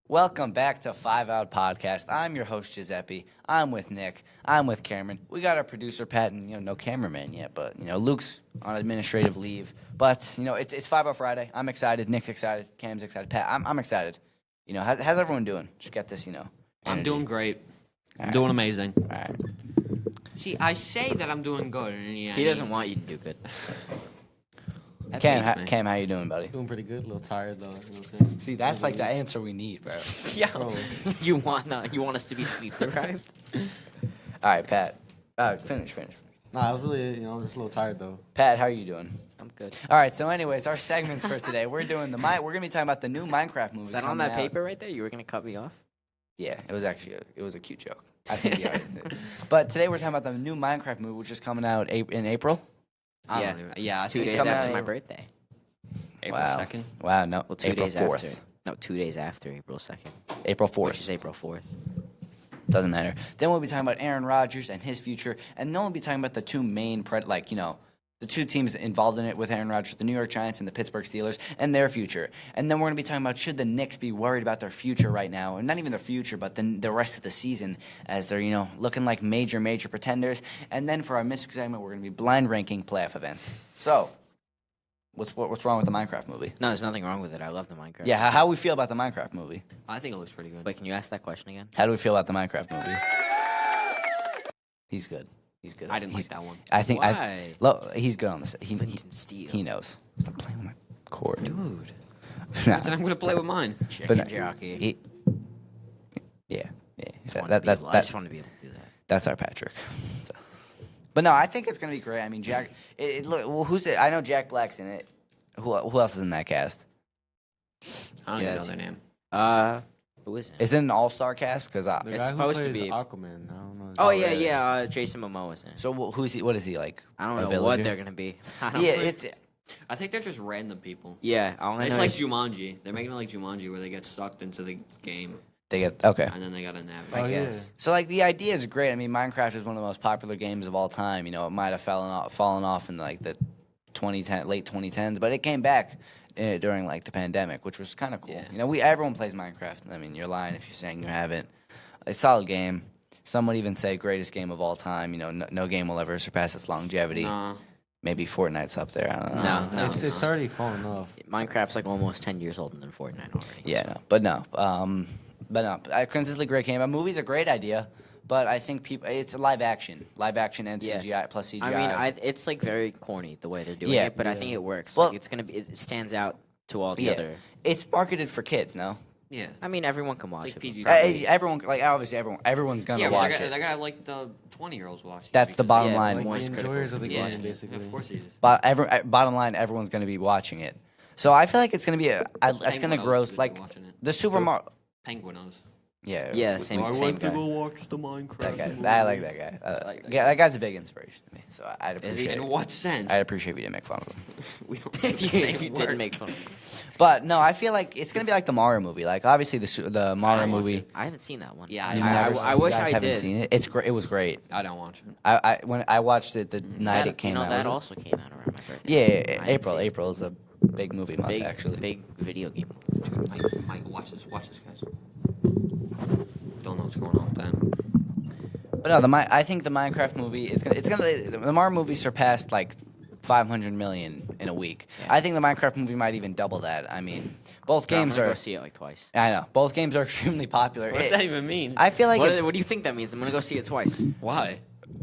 Welcome back to 5 Out Podcast. I'm your host, Giuseppe. I'm with Nick. I'm with Cameron. We got our producer, Pat, and, no cameraman yet, but, Luke's on administrative leave. But, it's 5 Out Friday. I'm excited. Nick's excited. Cam's excited. Pat, I'm excited. How's everyone doing? Just get this, I'm energy. doing great. I'm right. doing amazing. All right. See, I say that I'm doing good. And He doesn't want you to do good. Cam, how you doing, buddy? Doing pretty good. A little tired though. You know what I'm saying? See, that's like the answer we need, bro. Yeah. Bro. You want us to be sleep deprived? All right, Pat. Finish. Nah, I was really, just a little tired though. Pat, how are you doing? I'm good. All right, so anyways, our segments for today, we're going to be talking about the new Minecraft movie. Is that on coming that out. paper right there? You were gonna cut me off? Yeah, it was actually a cute joke. I think you did. But today we're talking about the new Minecraft movie, which is coming out in April. I Yeah. don't even, yeah, I 2 think days it's coming after out my in- birthday. April Wow. 2nd. Wow, no, Well, 2 April days 4th. after. No, 2 days after April 2nd, April 4th. which is April 4th. Doesn't matter. Then we'll be talking about Aaron Rodgers and his future, and then we'll be talking about the two main, the two teams involved in it with Aaron Rodgers, the New York Giants and the Pittsburgh Steelers, and their future. And then we're going to be talking about should the Knicks be worried about their future right now, and not even their future, but the rest of the season as they're, looking like major pretenders. And then for our missed segment, we're going to be blind ranking playoff events. So, what's wrong with the Minecraft movie? No, there's nothing wrong with it. I love the Minecraft. Yeah, how we feel about the Minecraft movie? I think it looks pretty good. Wait, can you ask that question again? How do we feel about the Minecraft movie? He's good. He's good. I didn't like that one. I think Why? he's good on this. Flint and steel. He knows. Stop playing with my cord, Dude. Nah, Then I'm going to play with mine. but no, Chicken jockey. yeah. I just wanted to be able to do that. That's our Patrick. So. But no, I think it's gonna be great. I mean, Jack. Look, well, who's it? I know Jack Black's in it. Who else is in that cast? I don't Yeah, even know it's- their name. Who is it? Is it an all-star cast? Because The It's guy who supposed to plays be. Aquaman. I don't know. his Oh name. yeah, really? yeah. Jason Momoa's in it. so who's he? What is he like? I don't a know what villager? they're gonna be. I don't Yeah, know. it's I think they're just random people. Yeah, all I It's know like is- Jumanji. They're making it like Jumanji where they get sucked into the game they get okay. and then they got to navigate. Oh, I yeah. guess. So like the idea is great. I mean, Minecraft is one of the most popular games of all time. It might have fallen off in like the late 2010s, but it came back during like the pandemic, which was kind of cool. Yeah. Everyone plays Minecraft. I mean, you're lying if you're saying you haven't. A solid game. Some would even say greatest game of all time. No game will ever surpass its longevity. Nah. Maybe Fortnite's up there. I don't know. No. It's already fallen off. Minecraft's like almost 10 years older than Fortnite already. Yeah, so. no, but no. Consistently great game. A movie's a great idea, but I think it's a live action and Yeah. CGI plus CGI. I mean, it's like very corny the way they're doing Yeah. it, but I think it works. Well- Like, it stands out to all the Yeah. other. It's marketed for kids, no? Yeah. I mean, everyone can watch It's like it. PG. probably. Everyone, everyone's gonna Yeah, but watch they're it. gonna have like the 20-year-olds watching. That's the because- bottom Yeah, line. Like Moist the critical enjoyers of the Yeah, game, basically. of course he is. But bottom line, everyone's gonna be watching it. So I feel like it's gonna be that's Penguin gonna knows grow who's like watching it. the Super Mario. Penguin knows. Yeah. Yeah, same guy. watch the Minecraft. That guy. I like that guy. Yeah, that guy's a big inspiration to me. So I'd Is he? appreciate In it. what sense? I'd appreciate if you didn't make fun of him. We don't If have the you, same if you word. didn't make fun of me. But no, I feel like it's gonna be like the Mario movie. Like obviously the Mario watch movie. it. I haven't seen that one. Yeah, You've I never wish- seen- I you wish guys I haven't did. seen it. It's great. It was great. I don't watch it. When I watched it the night it came out. That also came out around my birthday. Yeah, I didn't April. see it. April is a big movie month Big, actually. big video game. Mike, watch this, guys. Don't know what's going on with that. But no, I think the Minecraft movie is the Mario movie surpassed like 500 million in a week. Yeah. I think the Minecraft movie might even double that. I mean, both games I'm gonna are. go see it like twice. I know both games are extremely popular. What does that even mean? I feel like What do you think that means? I'm gonna go see it twice. Why?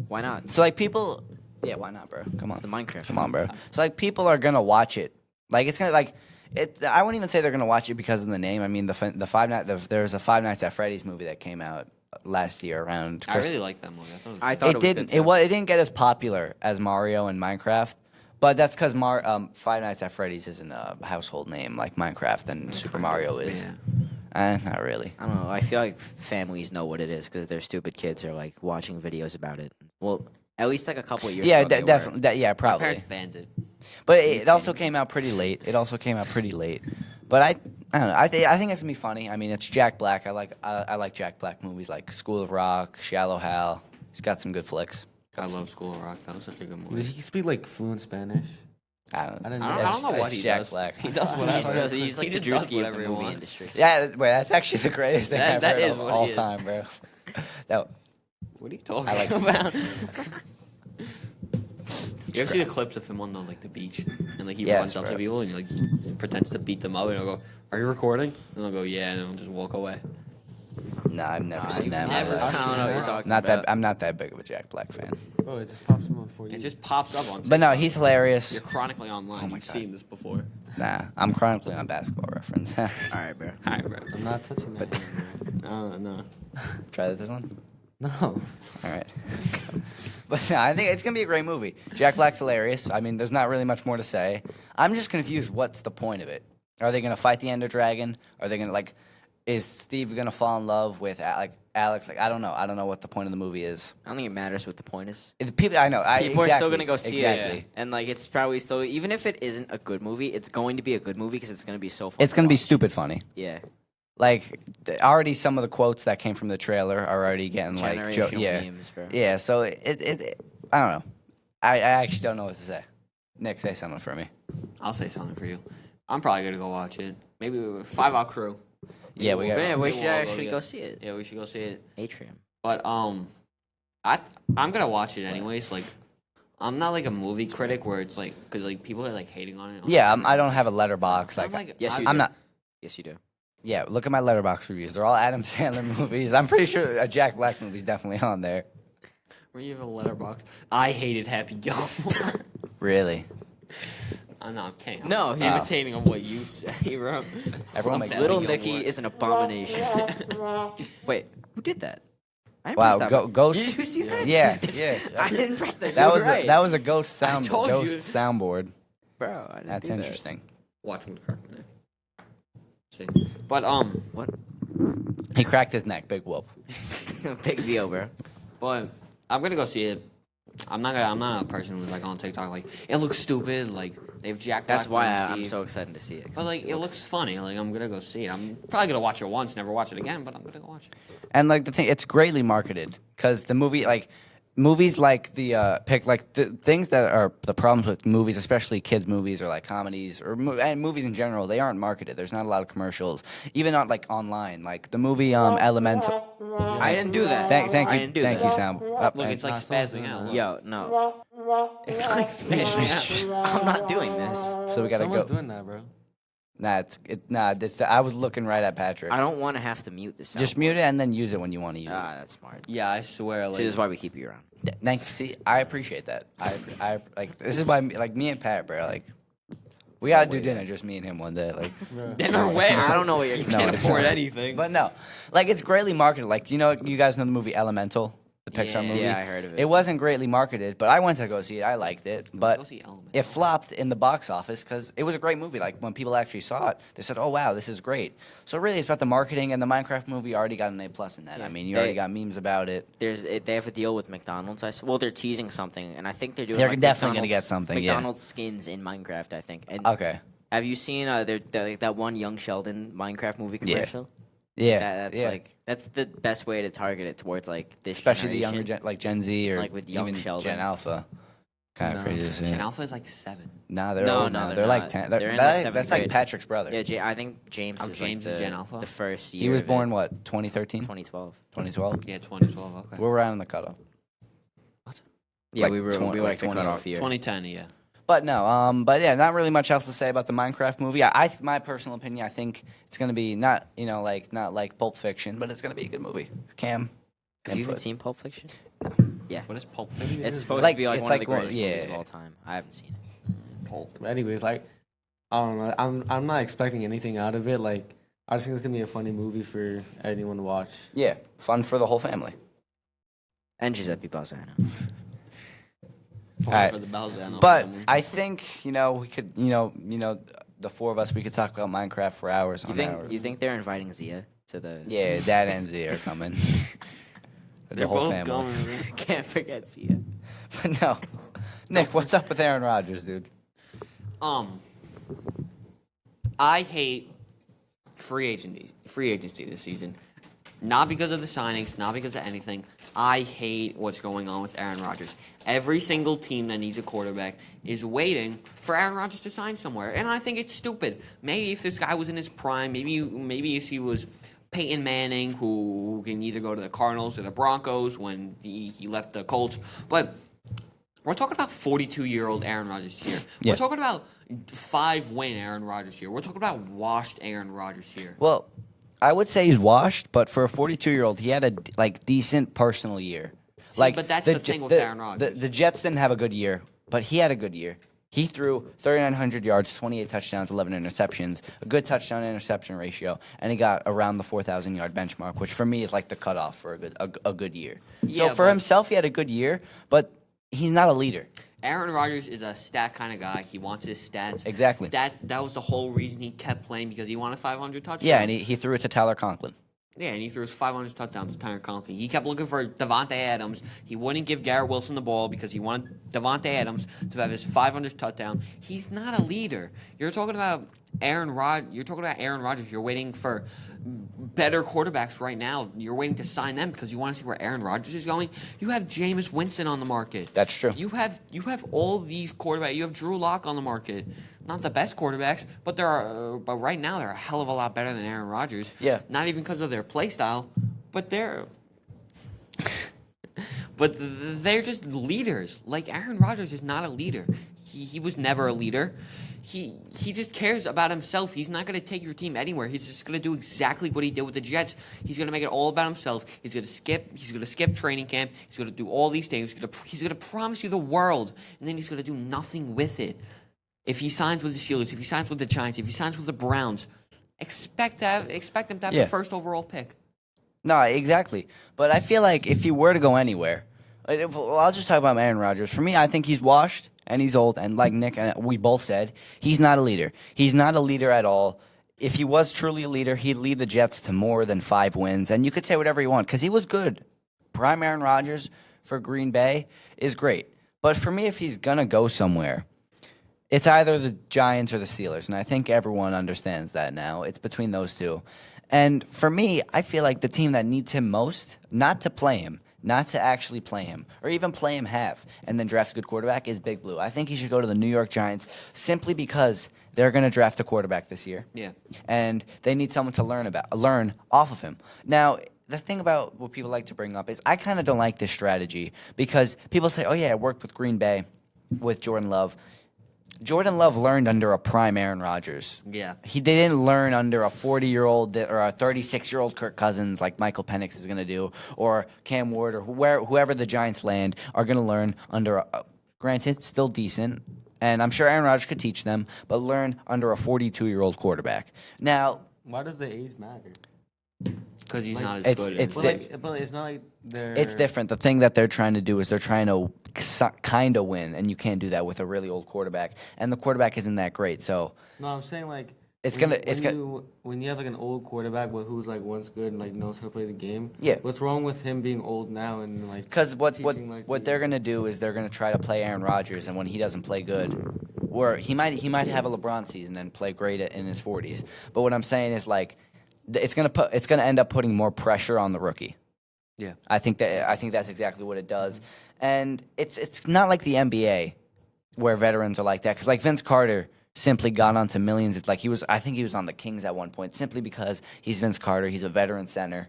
Why not? so like people. Yeah, why not, bro? Come on, It's the Minecraft. come on, bro. So like people are gonna watch it. Like it's gonna like. I wouldn't even say they're gonna watch it because of the name. I mean, there's a Five Nights at Freddy's movie that came out last year around. I really like that movie. I Good. thought It it didn't. was good, too. It didn't get as popular as Mario and Minecraft, but that's because Five Nights at Freddy's isn't a household name like Minecraft and Super Mario is. Yeah. Not really. I don't know. I feel like families know what it is because their stupid kids are like watching videos about it. Well, at least like a couple of years Yeah, ago. they were. definitely. Yeah, My probably. parents banned it. But it also came out pretty late. But I don't know. I think it's gonna be funny. I mean, it's Jack Black. I like Jack Black movies like School of Rock, Shallow Hal. He's got some good flicks. I love School of Rock. That was such a good Does movie. he speak like fluent Spanish? I don't, I didn't I know. don't know what it's he Jack does. Black. He does He whatever. does, he's like He the just does Drewski of whatever the he movie wants. industry. Yeah, wait, that's actually the greatest thing I've That heard is of what all he is. time, bro. That, What are you talking I like about? You ever see the clips of him on the beach and like he Yes, runs up to bro. people and he like pretends to beat them up and he'll go, "Are you recording?" And they'll go, "Yeah," and then he'll just walk away. no, I've never I've seen that. in my never- life. I don't know what you're talking Not about. that I'm not that big of a Jack Black fan. Bro, it just pops him up for you. It just pops up on. But no, TikTok. he's hilarious. You're chronically online. Oh my You've God. seen this before. Nah, I'm chronically on Basketball Reference. All right, bro. Hi, bro. I'm not touching that. No. Try this one. No. All right. But no, I think it's gonna be a great movie. Jack Black's hilarious. I mean, there's not really much more to say. I'm just confused. What's the point of it? Are they gonna fight the Ender Dragon? Are they gonna like? Is Steve gonna fall in love with Alex? Like, I don't know. I don't know what the point of the movie is. I don't think it matters what the point is. The people, I know. People are still gonna go see exactly. it, and like it's probably still, even if it isn't a good movie, it's going to be a good movie because it's going to be so fun. It's to gonna be watch. stupid funny. Yeah, Like already, some of the quotes that came from the trailer are already getting like generational memes, bro. yeah. So it I don't know. I actually don't know what to say. Nick, say something for me. I'll say something for you. I'm probably gonna go watch it. Maybe 5 Out Crew. Yeah, we got. Man, we maybe should we'll all actually together. go see it. Yeah, we should go see it. Atrium. But I'm gonna watch it anyways. Like, I'm not like a movie critic where it's like because like people are like hating on it. Yeah, I don't have a letterbox. I'm Like, Yes, you I'm do. not. Yes, you do. Yeah, look at my letterbox reviews. They're all Adam Sandler movies. I'm pretty sure a Jack Black movie's definitely on there. Where you have a letterbox. I hated Happy Gilmore. Really? I'm not kidding. No, I'm he's- imitating of what you say, bro. Everyone Love makes Happy Little Gilmore. Nicky is an abomination. Wait, who did that? I didn't Wow, press that go, button. Ghost. Did you see that? Yeah, yeah. I didn't press that. That You was were right. that was a ghost sound told ghost you. soundboard. Bro, I didn't That's do that. interesting. Watch him crack my neck. See, but What? He cracked his neck. Big whoop. Big deal, bro. but I'm gonna go see it. I'm not a person who's like on TikTok like it looks stupid. Like they have Jack Black. That's why on I'm Steve. so excited to see it. 'cause But like it looks funny. Like I'm gonna go see it. I'm probably gonna watch it once, never watch it again. But I'm gonna go watch it. And like the thing, it's greatly marketed because the movie, like movies, like the pick, like the things that are the problems with movies, especially kids movies or like comedies or and movies in general, they aren't marketed. There's not a lot of commercials, even not like online. Like the movie Elemental. I didn't do that. Thank I you, didn't do thank that. you, Sam. Look, it's like Nah, someone's spazzing doing out. that. Look. Yo, no. It's like spazzing out. I'm not doing this. So we gotta Someone's go. doing that, bro. I was looking right at Patrick. I don't want to have to mute this. Just mute it and then use it when you want to use it. That's smart. Yeah, I swear. Like, See, this is why we keep you around. Thank you. See, I appreciate that. I like this is why like me and Pat, bro. Like we gotta do dinner, just me and him one day. Like, dinner where? I don't know what you're. You No, can't it's afford not. anything. but no, like it's greatly marketed. Like you guys know the movie Elemental, the Pixar Yeah. movie. Yeah, I heard of it. It wasn't greatly marketed, but I went to go see it. I liked it, Go but see Element. it flopped in the box office because it was a great movie. Like when people actually saw it, they said, "Oh wow, this is great." So really, it's about the marketing, and the Minecraft movie already got an A+ in that. Yeah. I mean, you They- already got memes about it. They have a deal with McDonald's. Well, they're teasing something, and I think they're doing. They're like, definitely gonna get McDonald's- something, yeah. McDonald's skins in Minecraft, I think. And Okay. have you seen that one Young Sheldon Minecraft movie Yeah. commercial? Yeah. That's yeah. like that's the best way to target it towards like this Especially the generation. younger like Gen Z or Like with young even Sheldon. Gen Alpha. Kind of No. crazy to see. Gen Alpha is like 7. Nah, they're No, old no, now. they're They're like not. 10. They're in, like, seventh That's like grade. Patrick's brother. Yeah, I think James Oh, is James like is the, Gen Alpha? the first year. He was of born it. what? 2013? 2012. 2012? Yeah, 2012. Okay. We're around the cutoff. Yeah, Like we were 20 we were like the 20 cutoff year. 2010. Yeah. But no, but yeah, not really much else to say about the Minecraft movie. My personal opinion, I think it's gonna be not like Pulp Fiction, but it's gonna be a good movie. Cam, Have you even input. seen Pulp Fiction? What is Pulp Fiction? It's supposed Like, to be like it's one like of the one- greatest movies of yeah. all time. I haven't seen it. Pulp. But anyways, like, I don't know. I'm not expecting anything out of it. Like, I just think it's gonna be a funny movie for anyone to watch. Yeah, fun for the whole family. And Giuseppe Balzano. Alright. For the Balzano But family. I think we could the four of us we could talk about Minecraft for hours on hours. You think they're inviting Zia to the? Yeah, Dad and Z are coming. the They're whole both family. going. man. Can't forget Zia. But no, Nick, what's up with Aaron Rodgers, dude? I hate free agency this season. Not because of the signings, not because of anything. I hate what's going on with Aaron Rodgers. Every single team that needs a quarterback is waiting for Aaron Rodgers to sign somewhere, and I think it's stupid. Maybe if this guy was in his prime, maybe if he was Peyton Manning, who can either go to the Cardinals or the Broncos when he left the Colts, but we're talking about 42-year-old Aaron Rodgers here. Yeah. We're talking about 5-win Aaron Rodgers here. We're talking about washed Aaron Rodgers here. Well, I would say he's washed, but for a 42-year-old, he had a decent personal year. See, but that's the thing with Aaron Rodgers. The Jets didn't have a good year, but he had a good year. He threw 3,900 yards, 28 touchdowns, 11 interceptions, a good touchdown-interception ratio, and he got around the 4,000-yard benchmark, which for me is like the cutoff for a good year. Yeah, so for but- himself, he had a good year, but he's not a leader. Aaron Rodgers is a stat kind of guy. He wants his stats. Exactly. That was the whole reason he kept playing, because he wanted 500 touchdowns. Yeah, and he threw it to Tyler Conklin. Yeah, and he threw his 500 touchdowns to Tyler Conklin. He kept looking for Devontae Adams. He wouldn't give Garrett Wilson the ball because he wanted Devontae Adams to have his 500th touchdown. He's not a leader. You're talking about Aaron Rodgers. You're waiting for better quarterbacks right now. You're waiting to sign them because you want to see where Aaron Rodgers is going. You have Jameis Winston on the market. That's true. You have all these quarterbacks. You have Drew Lock on the market. Not the best quarterbacks, but but right now they're a hell of a lot better than Aaron Rodgers. Yeah. Not even because of their play style, but they're just leaders. Like Aaron Rodgers is not a leader. He was never a leader. He just cares about himself. He's not going to take your team anywhere. He's just going to do exactly what he did with the Jets. He's going to make it all about himself. He's going to skip training camp. He's going to do all these things. He's going to promise you the world, and then he's going to do nothing with it. If he signs with the Steelers, if he signs with the Giants, if he signs with the Browns, expect him to have Yeah. the first overall pick. No, exactly. But I feel like if he were to go anywhere, well, I'll just talk about Aaron Rodgers. For me, I think he's washed and he's old. And like Nick and we both said, he's not a leader. He's not a leader at all. If he was truly a leader, he'd lead the Jets to more than 5 wins. And you could say whatever you want because he was good. Prime Aaron Rodgers for Green Bay is great. But for me, if he's going to go somewhere, it's either the Giants or the Steelers, and I think everyone understands that now. It's between those two. And for me, I feel like the team that needs him most, not to play him, not to actually play him, or even play him half, and then draft a good quarterback, is Big Blue. I think he should go to the New York Giants simply because they're going to draft a quarterback this year. Yeah. And they need someone to learn off of him. Now, the thing about what people like to bring up is I kind of don't like this strategy because people say, oh, yeah, I worked with Green Bay with Jordan Love. Jordan Love learned under a prime Aaron Rodgers. Yeah. They didn't learn under a 40-year-old or a 36-year-old Kirk Cousins like Michael Penix is going to do, or Cam Ward, or whoever the Giants land are going to learn under granted, still decent, and I'm sure Aaron Rodgers could teach them, but learn under a 42-year-old quarterback. Now, Why does the age matter? Because he's Like, not as it's- good. it's But it's not like they're. it's different. The thing that they're trying to do is they're trying to kind of win, and you can't do that with a really old quarterback, and the quarterback isn't that great, so No, I'm saying like It's when gonna- you- it's when gonna- you when you have like an old quarterback who's like once good and like knows how to play the game. Yeah. What's wrong with him being old now and like? because what teaching, like, what the- they're gonna do is they're gonna try to play Aaron Rodgers, and when he doesn't play good, or he might have a LeBron season and play great in his 40s. But what I'm saying is like it's gonna end up putting more pressure on the rookie. Yeah. I think that's exactly what it does, and it's not like the NBA where veterans are like that because like Vince Carter simply got onto millions. It's like I think he was on the Kings at one point simply because he's Vince Carter. He's a veteran center.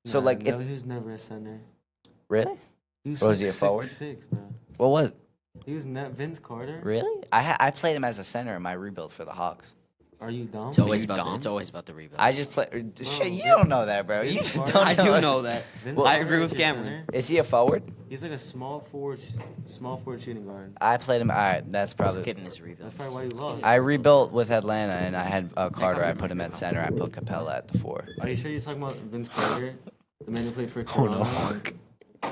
So Nah, like no, he was never a center. really, He was, Was he a forward? 6'6", bro. what was He was not Vince Carter. really? I played him as a center in my rebuild for the Hawks. Are you dumb? It's always you about dumb? it's always about the rebound. I just play. Shit, you don't know that, bro. You Vince don't Carter? I do know. know that. Vince Well, I Carter agree is with your Cameron. center? Is he a forward? He's like a small forward shooting guard. I played him. All right, that's This probably. kid in his rebound. That's probably why you lost. I rebuilt with Atlanta, and I had Carter. I put him at center. I put Capella at the 4. Are you sure you're talking about Vince Carter, the man who played for Oh Toronto? no.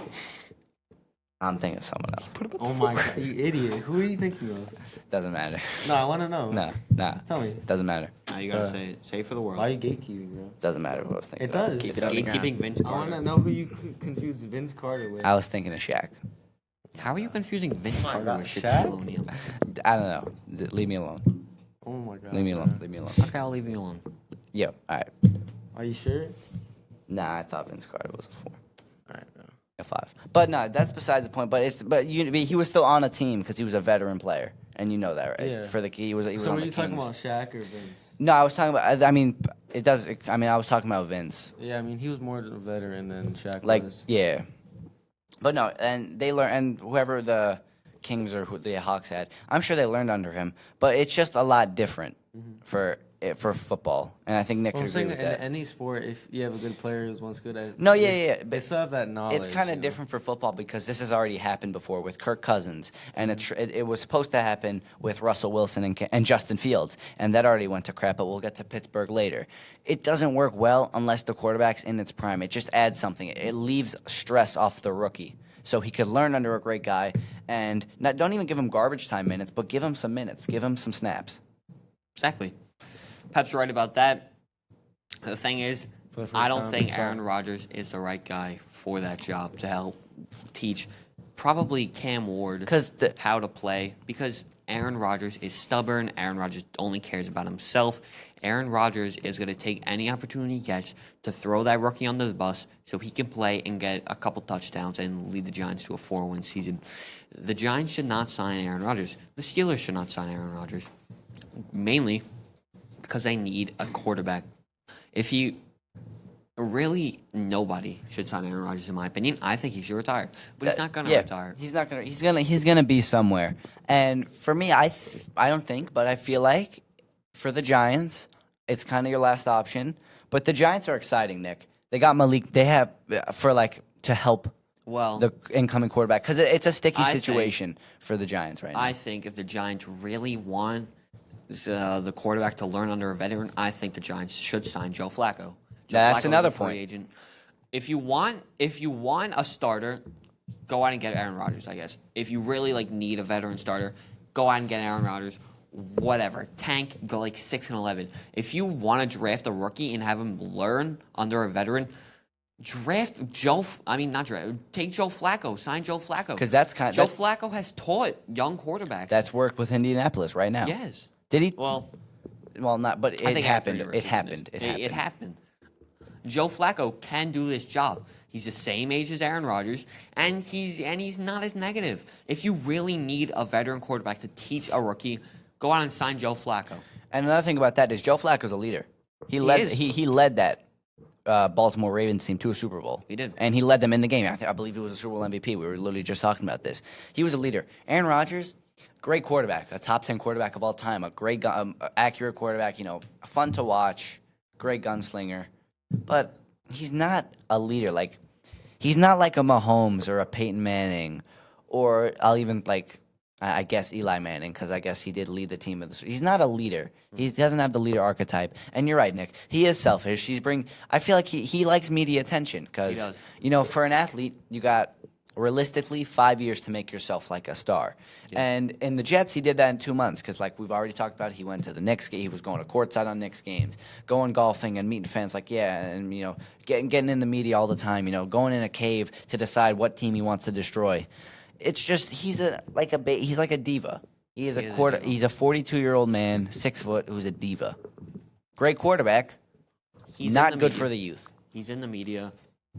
I'm thinking of someone else. Oh my god, you idiot! Who are you thinking of? Doesn't matter. No, I want to know. Nah. Tell me. Doesn't matter. Now you gotta Uh, say it. Say it for the world. Why are you gatekeeping, bro? Doesn't matter who I was thinking. It does. Keep it underground. Gatekeeping Vince I want to Carter. know who you confuse Vince Carter with. I was thinking of Shaq. How are you confusing Vince Carter God, with Shaq? Shaquille O'Neal? I don't know. Leave me alone. Oh my god. Leave me alone. bro. Leave me alone. Okay, I'll leave you alone. Yo, all right. Are you sure? Nah, I thought Vince Carter was a 4. All right. No. A 5. But no, that's besides the point. But he was still on a team because he was a veteran player, and you know that, right? Yeah. he was So on were the you talking Kings. about Shaq or Vince? No, I was talking about. I mean, I was talking about Vince. Yeah, I mean he was more a veteran than Shaq Like, was. yeah. But no, and they learn, and whoever the Kings or who the Hawks had, I'm sure they learned under him. But it's just a lot different for football, and I think Nick Well, could I'm agree saying with in that. any sport, if you have a good player who's once good at No, yeah, they, yeah, they but still have that knowledge. it's kind you of know? different for football because this has already happened before with Kirk Cousins, and it was supposed to happen with Russell Wilson and Justin Fields, and that already went to crap. But we'll get to Pittsburgh later. It doesn't work well unless the quarterback's in its prime. It just adds something. It leaves stress off the rookie, so he could learn under a great guy, and don't even give him garbage time minutes, but give him some minutes, give him some snaps. Exactly. Pep's right about that. The thing is, For the first I don't time, think it's Aaron all- Rodgers is the right guy for that job to help teach probably Cam Ward 'Cause how to play because Aaron Rodgers is stubborn. Aaron Rodgers only cares about himself. Aaron Rodgers is going to take any opportunity he gets to throw that rookie under the bus so he can play and get a couple touchdowns and lead the Giants to a 4-win season. The Giants should not sign Aaron Rodgers. The Steelers should not sign Aaron Rodgers. Mainly because they need a quarterback. If you really nobody should sign Aaron Rodgers, in my opinion. I think he should retire, but he's not going to retire. He's not gonna. He's gonna be somewhere. And for me, I don't think, but I feel like for the Giants, it's kind of your last option. But the Giants are exciting, Nick. They got Malik. They have to help Well, the incoming quarterback because it's a sticky I think- situation for the Giants right now. I think if the Giants really want the quarterback to learn under a veteran, I think the Giants should sign Joe Flacco. Joe That's Flacco is another a free point. agent. If you want a starter, go out and get Aaron Rodgers. I guess if you really need a veteran starter, go out and get Aaron Rodgers. Whatever, tank, go 6-11. If you want to draft a rookie and have him learn under a veteran, draft Joe. I mean, not draft. Take Joe Flacco. Sign Joe Flacco. Because that's Joe Flacco has taught young quarterbacks. that's worked with Indianapolis right now. yes. Did he? Well, Not. But I it think happened. after It happened. It happened. Joe Flacco can do this job. He's the same age as Aaron Rodgers, and he's not as negative. If you really need a veteran quarterback to teach a rookie, go out and sign Joe Flacco. And another thing about that is Joe Flacco's a leader. He led that Baltimore Ravens team to a Super Bowl. He did. And he led them in the game. I believe he was a Super Bowl MVP. We were literally just talking about this. He was a leader. Aaron Rodgers, great quarterback, a top 10 quarterback of all time, a great, accurate quarterback, fun to watch, great gunslinger. But he's not a leader. He's not like a Mahomes or a Peyton Manning, or I'll even I guess Eli Manning, because I guess he did lead the team. He's not a leader. He doesn't have the leader archetype. And you're right, Nick. He is selfish. I feel like he likes media attention because, He does. For an athlete, you got realistically 5 years to make yourself like a star. Yeah. And in the Jets, he did that in 2 months because, we've already talked about, he went to the Knicks game. He was going to courtside on Knicks games, going golfing and meeting fans and, getting in the media all the time, going in a cave to decide what team he wants to destroy. It's just he's like a diva. He's a 42-year-old man, 6 foot, who's a diva. Great quarterback, He's in not the good media. for the youth. He's in the media.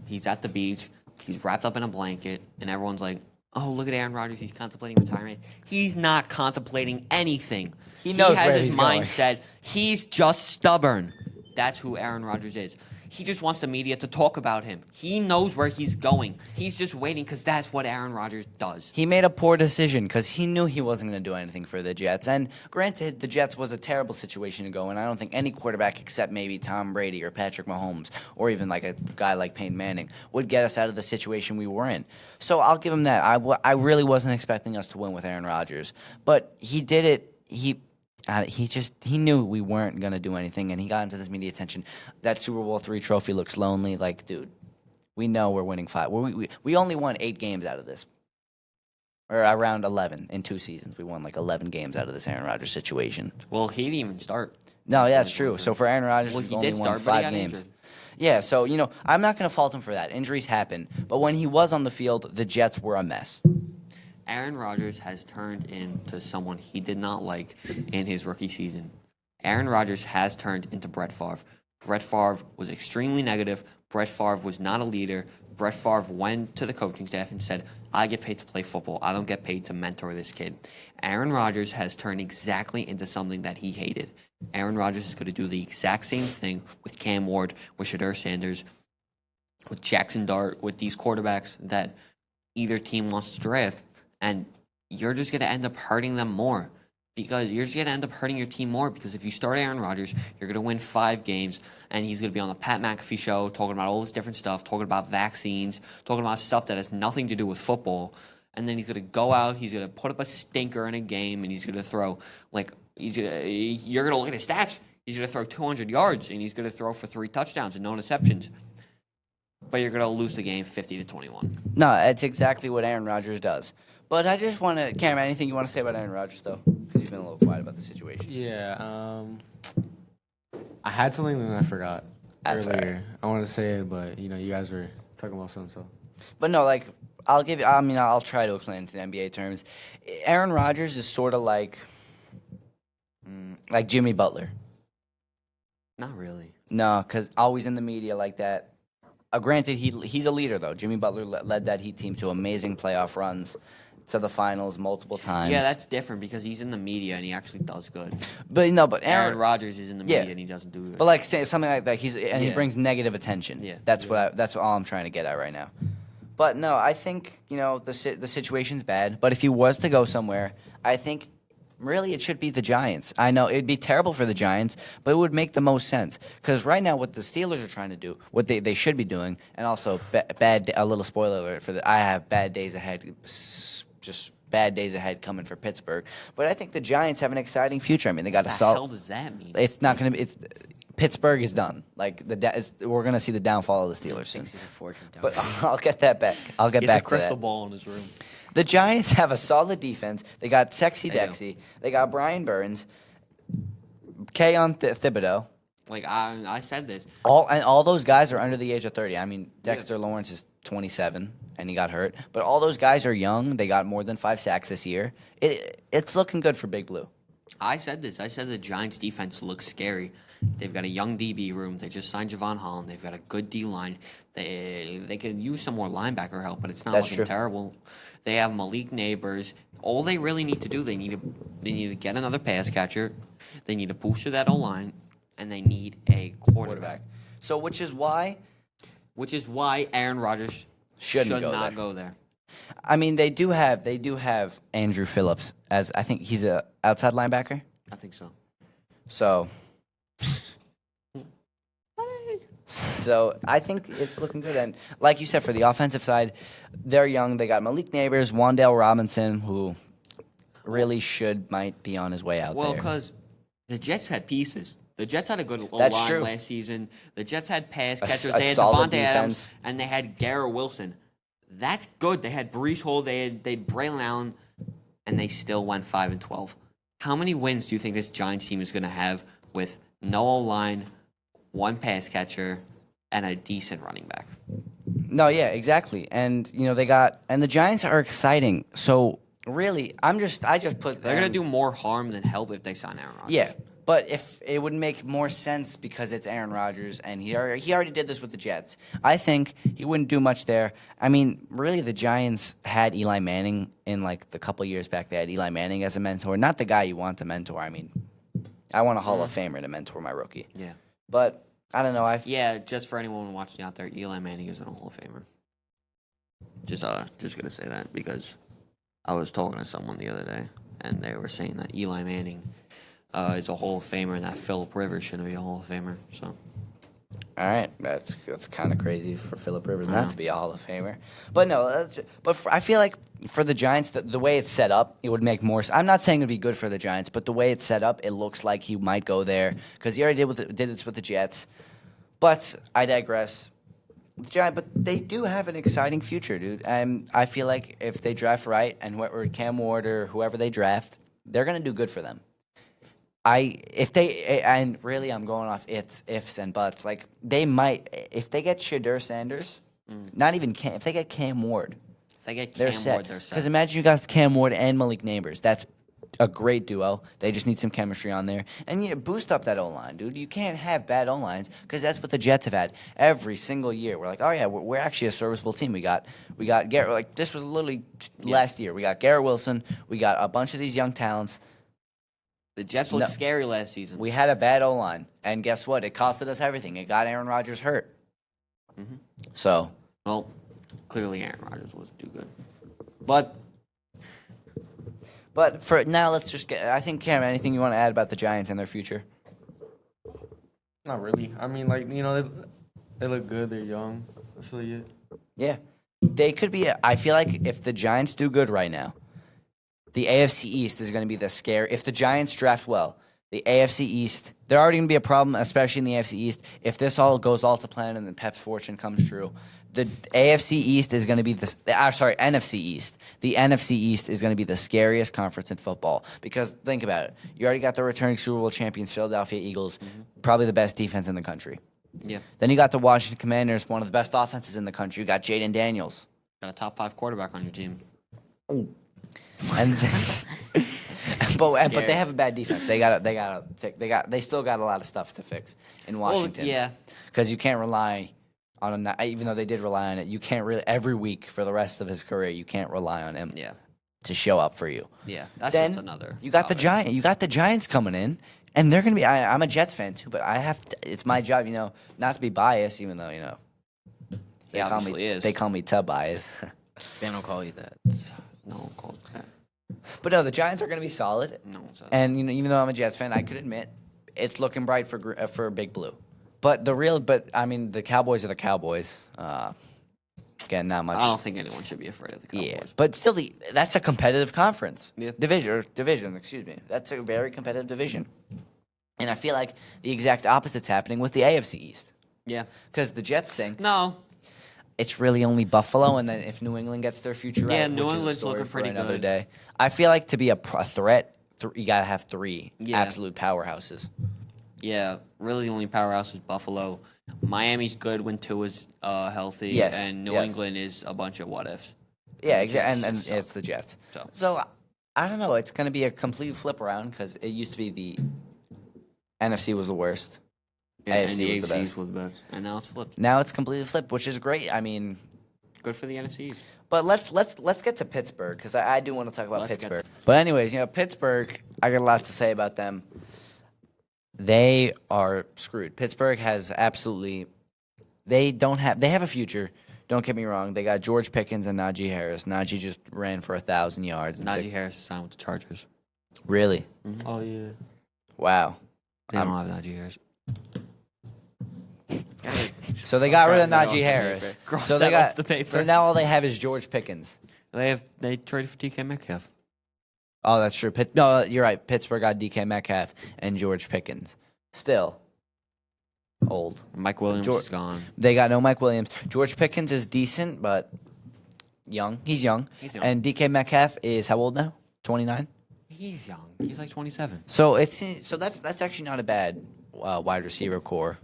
He's at the beach. He's wrapped up in a blanket, and everyone's like, "Oh, look at Aaron Rodgers. He's contemplating retirement." He's not contemplating anything. He knows has where his he's going. mindset. He's just stubborn. That's who Aaron Rodgers is. He just wants the media to talk about him. He knows where he's going. He's just waiting because that's what Aaron Rodgers does. He made a poor decision because he knew he wasn't going to do anything for the Jets. And granted, the Jets was a terrible situation to go in. I don't think any quarterback except maybe Tom Brady or Patrick Mahomes or even a guy like Peyton Manning would get us out of the situation we were in. So I'll give him that. I really wasn't expecting us to win with Aaron Rodgers. But he did it. He knew we weren't going to do anything, and he got into this media attention. That Super Bowl III trophy looks lonely. Dude, we know we're winning 5. We only won 8 games out of this. Or around 11 in 2 seasons. We won 11 games out of this Aaron Rodgers situation. Well, he didn't even start. No, yeah, that's true. So for Aaron Rodgers, Well, we've he only did won start, but he 5 got games. injured. Yeah, so, I'm not going to fault him for that. Injuries happen. But when he was on the field, the Jets were a mess. Aaron Rodgers has turned into someone he did not like in his rookie season. Aaron Rodgers has turned into Brett Favre. Brett Favre was extremely negative, Brett Favre was not a leader. Brett Favre went to the coaching staff and said, I get paid to play football. I don't get paid to mentor this kid. Aaron Rodgers has turned exactly into something that he hated. Aaron Rodgers is going to do the exact same thing with Cam Ward, with Shedeur Sanders, with Jackson Dart, with these quarterbacks that either team wants to draft. And you're just going to end up hurting them more. Because you're just going to end up hurting your team more. Because if you start Aaron Rodgers, you're going to win 5 games, and he's going to be on the Pat McAfee show talking about all this different stuff, talking about vaccines, talking about stuff that has nothing to do with football. And then he's going to go out, he's going to put up a stinker in a game, and he's going to throw, you're going to look at his stats. He's going to throw 200 yards, and he's going to throw for 3 touchdowns and no interceptions. But you're going to lose the game 50-21. No, it's exactly what Aaron Rodgers does. But I just want to, Cameron, anything you want to say about Aaron Rodgers, though? Because you've been a little quiet about the situation. Yeah, I had something and I forgot That's all earlier. I wanted to say it, but you guys were talking about something, so. But no, I'll try to explain it to the NBA terms. Aaron Rodgers is sort of like Jimmy Butler. Not really. No, because always in the media like that. Granted, he's a leader, though. Jimmy Butler led that Heat team to amazing playoff runs to the finals multiple times. Yeah, that's different because he's in the media and he actually does good. But Aaron Rodgers is in the media Yeah. and he doesn't do good. But like say something like that, he Yeah. brings negative attention. Yeah. That's that's all I'm trying to get at right now. But no, I think the situation's bad. But if he was to go somewhere, I think really it should be the Giants. I know it'd be terrible for the Giants, but it would make the most sense because right now what the Steelers are trying to do, what they should be doing, and also a little spoiler alert for I have bad days ahead. Just bad days ahead coming for Pittsburgh. But I think the Giants have an exciting future. I mean, they got a what the solid. hell does that mean? It's not going to be. Pittsburgh is done. Like we're going to see the downfall of the Steelers soon. Thinks he's a fortune teller. But I'll get that back. I'll get He has back a to crystal that. ball in his room. The Giants have a solid defense. They got Sexy They do. Dexy. They got Brian Burns, Keon Thibodeau. Like I said this. All those guys are under the age of 30. I mean, Dexter Lawrence is 27 and he got hurt, but all those guys are young. They got more than 5 sacks this year. It's looking good for Big Blue. I said this. I said the Giants' defense looks scary. They've got a young DB room. They just signed Javon Holland. They've got a good D line. They could use some more linebacker help, but it's not That's looking true. terrible. They have Malik Neighbors. All they really need to do, they need to get another pass catcher. They need to booster that O line, and they need a quarterback. So which is why Aaron Rodgers Shouldn't should go not there. go there. I mean they do have Andrew Phillips as I think he's a outside linebacker. I think so. So I think it's looking good. And like you said, for the offensive side, they're young. They got Malik Neighbors, Wandale Robinson, who really might be on his way out Well, there. because the Jets had pieces. The Jets had a good That's line true. last season. The Jets had pass A catchers. a They had solid Devontae Adams, defense. and they had Garrett Wilson. That's good. They had Brees Hall. They had Braylon Allen, and they still went 5-12. How many wins do you think this Giants team is going to have with no O-line, 1 pass catcher, and a decent running back? No, yeah, exactly. And the Giants are exciting. So really, I just put They're going to do more harm than help if they sign Aaron Rodgers. Yeah, but if it would make more sense because it's Aaron Rodgers and he already did this with the Jets. I think he wouldn't do much there. I mean, really, the Giants had Eli Manning in like the couple years back. They had Eli Manning as a mentor, not the guy you want to mentor. I mean, I want a Hall of Famer to mentor my rookie. Yeah. But I don't know. Yeah, just for anyone watching out there, Eli Manning isn't a Hall of Famer. Just gonna say that because I was talking to someone the other day and they were saying that Eli Manning is a Hall of Famer and that Phillip Rivers shouldn't be a Hall of Famer. So All right, that's kind of crazy for Phillip Rivers I not know. to be a Hall of Famer. But no, I feel like for the Giants, the way it's set up, it would make more. I'm not saying it'd be good for the Giants, but the way it's set up, it looks like he might go there because he already did this with the Jets. But I digress. But they do have an exciting future, dude. And I feel like if they draft right and whoever Cam Ward or whoever they draft, they're gonna do good for them. And really I'm going off ifs and buts. Like they might if they get Shedeur Sanders, not even if they get Cam Ward, if they get they're Cam set. Ward, they're set. Because imagine you got Cam Ward and Malik Neighbors. That's a great duo. They just need some chemistry on there. And boost up that O-line, dude. You can't have bad O-lines because that's what the Jets have had every single year. We're like, oh, yeah, we're actually a serviceable team. We got Garrett. Like, this was literally last year. We got Garrett Wilson. We got a bunch of these young talents. The Jets looked scary last season. We had a bad O-line. And guess what? It costed us everything. It got Aaron Rodgers hurt. Mm-hmm. So. Well, clearly Aaron Rodgers wasn't too good. But for now, let's just get. I think, Cam, anything you want to add about the Giants and their future? Not really. I mean, like, they look good. They're young. That's really it. Yeah. They could be. I feel like if the Giants do good right now, the AFC East is going to be the scare. If the Giants draft well, the AFC East, they're already going to be a problem, especially in the AFC East. If this all goes all to plan and then Pep's fortune comes true, the AFC East is going to be NFC East. The NFC East is going to be the scariest conference in football because think about it. You already got the returning Super Bowl champions, Philadelphia Eagles, probably the best defense in the country. yeah, Then you got the Washington Commanders, one of the best offenses in the country. You got Jaden Daniels. got a top 5 quarterback on your team. And but they have a bad defense. They still got a lot of stuff to fix in Washington. Well, yeah, Because you can't rely on even though they did rely on it, you can't really every week for the rest of his career. You can't rely on him yeah, to show up for you. yeah. That's Then just another. you got the topic. You got the Giants coming in, and they're gonna be. I'm a Jets fan too, but it's my job, not to be biased, even though He obviously is. They call me Tub bias. They don't call you that. No one calls that. But no, the Giants are gonna be solid. No one says. And even though I'm a Jets fan, I could admit it's looking bright for Big Blue. But the Cowboys are the Cowboys. Again, not much. I don't think anyone should be afraid of the Cowboys. Yeah, but still, that's a competitive conference. Yeah. Division. Excuse me. That's a very competitive division. And I feel like the exact opposite's happening with the AFC East. Yeah. Because the Jets think No. it's really only Buffalo, and then if New England gets their future right, Yeah, which New is a England's story looking for pretty another good. day. I feel like to be a threat, you gotta have 3 Yeah. absolute powerhouses. Yeah. Really, the only powerhouse is Buffalo. Miami's good when Tua's healthy. Yes, And New yes. England is a bunch of what ifs. Yeah, the exactly, Jets and suck. it's the Jets. So. So I don't know. It's going to be a complete flip around because it used to be the NFC was the worst. Yeah, and AFC the was the AFCs best. was the best. And now it's flipped. Now it's completely flipped, which is great. I mean, Good for the NFC. but let's get to Pittsburgh because I do want to talk about Let's get Pittsburgh. But anyways, Pittsburgh. I got a lot to say about them. They are screwed. Pittsburgh has absolutely. They have a future. Don't get me wrong. They got George Pickens and Najee Harris. Najee just ran for 1,000 yards. and Najee Harris signed with the Chargers. Really? Oh yeah. Wow. They don't have Najee Harris. So they got rid of Cross that Najee off the Harris. paper. Cross So that they got off the paper. So now all they have is George Pickens. They traded for DK Metcalf. Oh, that's true. No, you're right. Pittsburgh got DK Metcalf and George Pickens. Still old. Mike Williams George- is gone. They got no Mike Williams. George Pickens is decent, but young. He's young. He's young. And DK Metcalf is how old now? 29. He's young. He's like 27. So that's actually not a bad wide receiver core.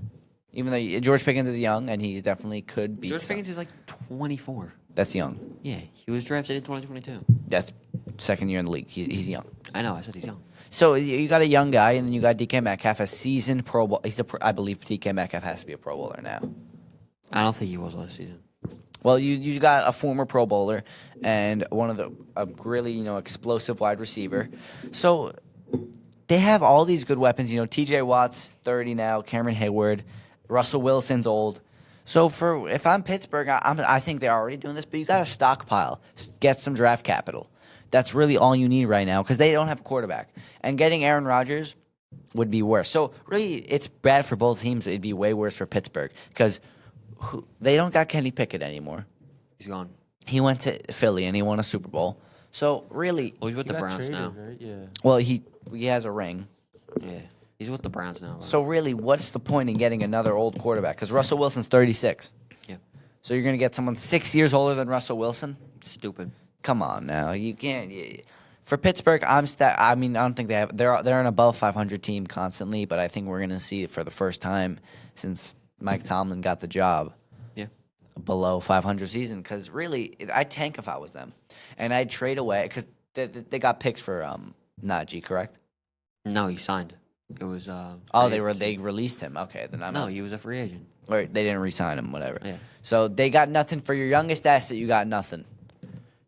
Even though George Pickens is young and he definitely could beat George some. Pickens is like 24. That's young. Yeah, he was drafted in 2022. That's second year in the league. He's young. I know. I said he's young. So you got a young guy, and then you got DK Metcalf, a seasoned Pro Bowl. I believe DK Metcalf has to be a Pro Bowler now. I don't think he was last season. Well, you got a former Pro Bowler and one of a really explosive wide receiver. So they have all these good weapons. T.J. Watt's 30 now, Cameron Hayward, Russell Wilson's old. So if I'm Pittsburgh, I think they're already doing this, but you got to stockpile, get some draft capital. That's really all you need right now because they don't have a quarterback. And getting Aaron Rodgers would be worse. So really, it's bad for both teams. It'd be way worse for Pittsburgh because they don't got Kenny Pickett anymore. He's gone. He went to Philly and he won a Super Bowl. So really, Well, he's with He the got Browns traded, now. right? Yeah. well he has a ring. Yeah, he's with the Browns now. Right? So really, what's the point in getting another old quarterback? Because Russell Wilson's 36. Yeah. So you're gonna get someone 6 years older than Russell Wilson? Stupid. Come on now, you can't. For Pittsburgh, I don't think they have. They're an above 500 team constantly, but I think we're gonna see it for the first time since Mike Tomlin got the job. Yeah. Below 500 season, because really, I'd tank if I was them, and I'd trade away because they got picks for Najee, correct? No, he signed. It was Oh, free agency. they released him. Okay, then I'm No, not. he was a free agent. Or they didn't re-sign him, whatever. Yeah. So they got nothing for your youngest asset. You got nothing.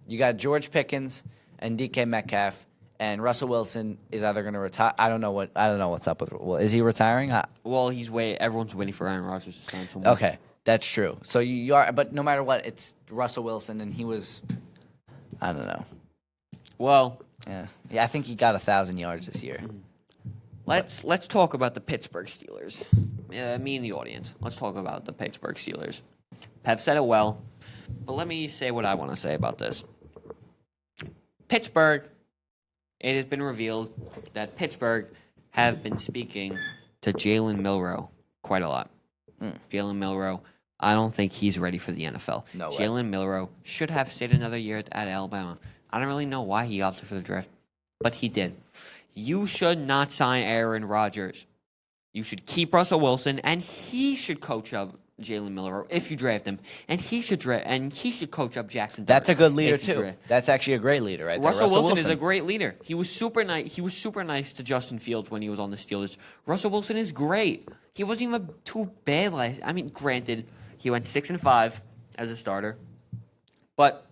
You got George Pickens and DK Metcalf, and Russell Wilson is either going to retire. I don't know what's up with. Well, is he retiring? Well, everyone's waiting for Aaron Rodgers to sign somewhere. Okay, that's true. So you are, but no matter what, it's Russell Wilson, and he was. I don't know. Well, Yeah, I think he got 1,000 yards this year. let's talk about the Pittsburgh Steelers. Me and the audience. Let's talk about the Pittsburgh Steelers. Pep said it well, but let me say what I want to say about this. Pittsburgh. It has been revealed that Pittsburgh have been speaking to Jalen Milroe quite a lot. Jalen Milroe, I don't think he's ready for the NFL. No way. Jalen Milroe should have stayed another year at Alabama. I don't really know why he opted for the draft, but he did. You should not sign Aaron Rodgers. You should keep Russell Wilson, and he should coach up Jalen Milroe if you draft him, and he should coach up Jackson. That's a good Dart leader if you too. draft. That's actually a great leader, right there. Russell Wilson is a great leader. He was super nice. He was super nice to Justin Fields when he was on the Steelers. Russell Wilson is great. He wasn't even too bad. Granted, he went 6-5 as a starter, but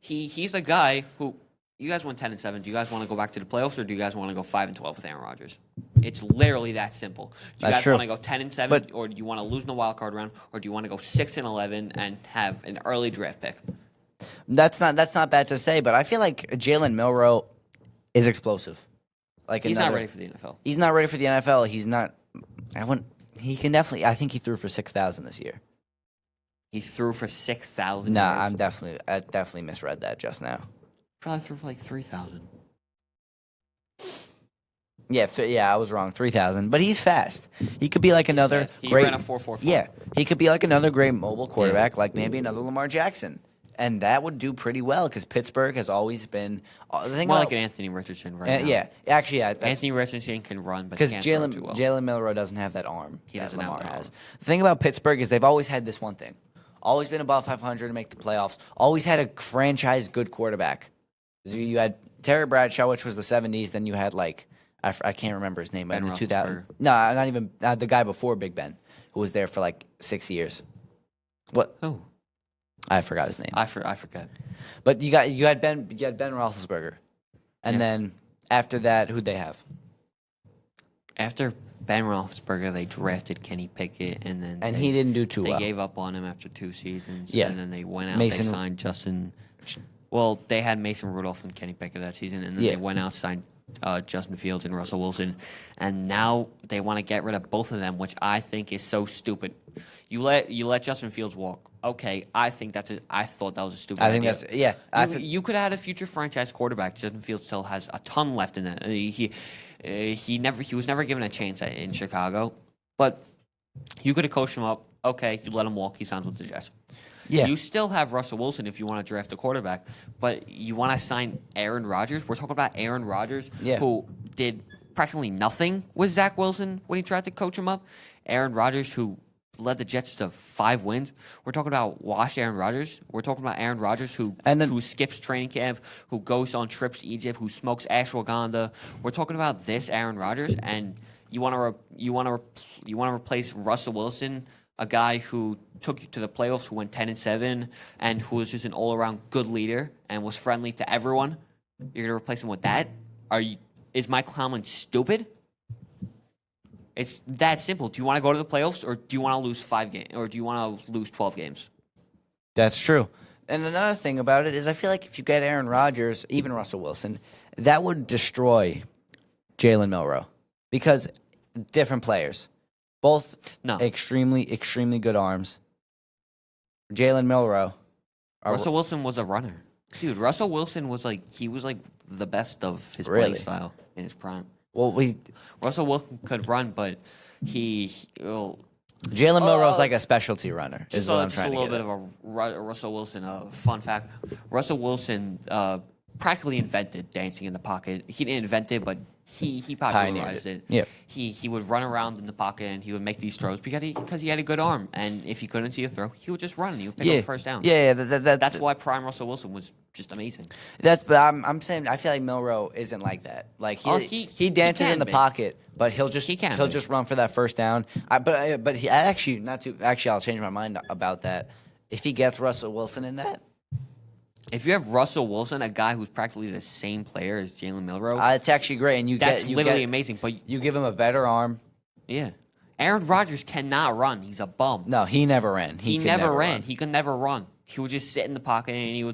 he's a guy who. You guys went 10-7. Do you guys want to go back to the playoffs, or do you guys want to go 5-12 with Aaron Rodgers? It's literally that simple. Do you That's guys true. want to go 10-7, or do you want to lose in the wild card round, or do you want to go 6-11 and have an early draft pick? That's not bad to say, but I feel like Jalen Milroe is explosive. Like He's not ready for the NFL. He's not ready for the NFL. He's not. He can definitely. I think he threw for 6,000 this year. He threw for 6,000. Nah, yards. I definitely misread that just now. Probably threw for like 3,000. Yeah, I was wrong. 3,000, but he's fast. He could be like another fast. He great. ran a 4.45. Yeah, he could be like another great mobile quarterback, like maybe another Lamar Jackson, and that would do pretty well because Pittsburgh has always been the thing More about like an Anthony Richardson right now. yeah, actually, yeah, Anthony Richardson can run, but because he can't throw too well. Jalen Milroe doesn't have that arm. He that doesn't have Lamar the has. arm. The thing about Pittsburgh is they've always had this one thing, always been above 500 to make the playoffs. Always had a franchise good quarterback. You had Terry Bradshaw, which was the 70s. Then you had I can't remember his name, but Ben in the 2000. Roethlisberger. No, not even the guy before Big Ben, who was there for like 6 years. What? Oh, I forgot his name. I forget. But you had Ben Roethlisberger, and Yeah. then after that, who'd they have? After Ben Roethlisberger, they drafted Kenny Pickett, and then And he didn't do too They well. gave up on him after 2 seasons. Yeah. And then they went out. Mason- They signed Justin. Well, they had Mason Rudolph and Kenny Pickett that season, and then Yeah. they went out signed Justin Fields and Russell Wilson, and now they want to get rid of both of them, which I think is so stupid. You let Justin Fields walk. Okay, I think I thought that was a stupid. I think idea. that's yeah. That's You could have had a future franchise quarterback. Justin Fields still has a ton left in it. He was never given a chance in Chicago, but you could have coached him up. Okay, you let him walk. He signs with the Jets. Yeah. You still have Russell Wilson if you want to draft a quarterback, but you want to sign Aaron Rodgers. We're talking about Aaron Rodgers, Yeah. who did practically nothing with Zach Wilson when he tried to coach him up. Aaron Rodgers, who led the Jets to 5 wins. We're talking about washed Aaron Rodgers. We're talking about Aaron Rodgers, who skips training camp, who goes on trips to Egypt, who smokes ashwagandha. We're talking about this Aaron Rodgers, and you want to replace Russell Wilson, a guy who took you to the playoffs, who went 10-7, and who was just an all-around good leader and was friendly to everyone. You're gonna replace him with that? Is Mike Tomlin stupid? It's that simple. Do you want to go to the playoffs, or do you want to lose 5 games, or do you want to lose 12 games? That's true. And another thing about it is I feel like if you get Aaron Rodgers, even Russell Wilson, that would destroy Jalen Milroe because different players, both extremely, extremely good arms. Jalen Milroe. Russell Wilson was a runner. Dude, Russell Wilson was like the best of his Really? play style in his prime. Well, Russell Wilson could run, but Jalen Milroe's like a specialty runner. Is what I'm just a trying to little get bit at. of a Russell Wilson fun fact. Russell Wilson practically invented dancing in the pocket. He didn't invent it, but he popularized Pioneered it. it. Yep. He would run around in the pocket and he would make these throws because he had a good arm. And if he couldn't see a throw, he would just run and he would pick up a first down. Yeah, That's why prime Russell Wilson was just amazing. But I'm saying I feel like Milroe isn't like that. Like he dances can in the be. pocket, but he'll He can he'll be. just run for that first down. But he actually I'll change my mind about that. If he gets Russell Wilson in that, If you have Russell Wilson, a guy who's practically the same player as Jalen Milroe, it's actually great. And that's literally amazing. But You give him a better arm. yeah, Aaron Rodgers cannot run. He's a bum. No, he never ran. He could never ran. run. He could never run. He would just sit in the pocket and he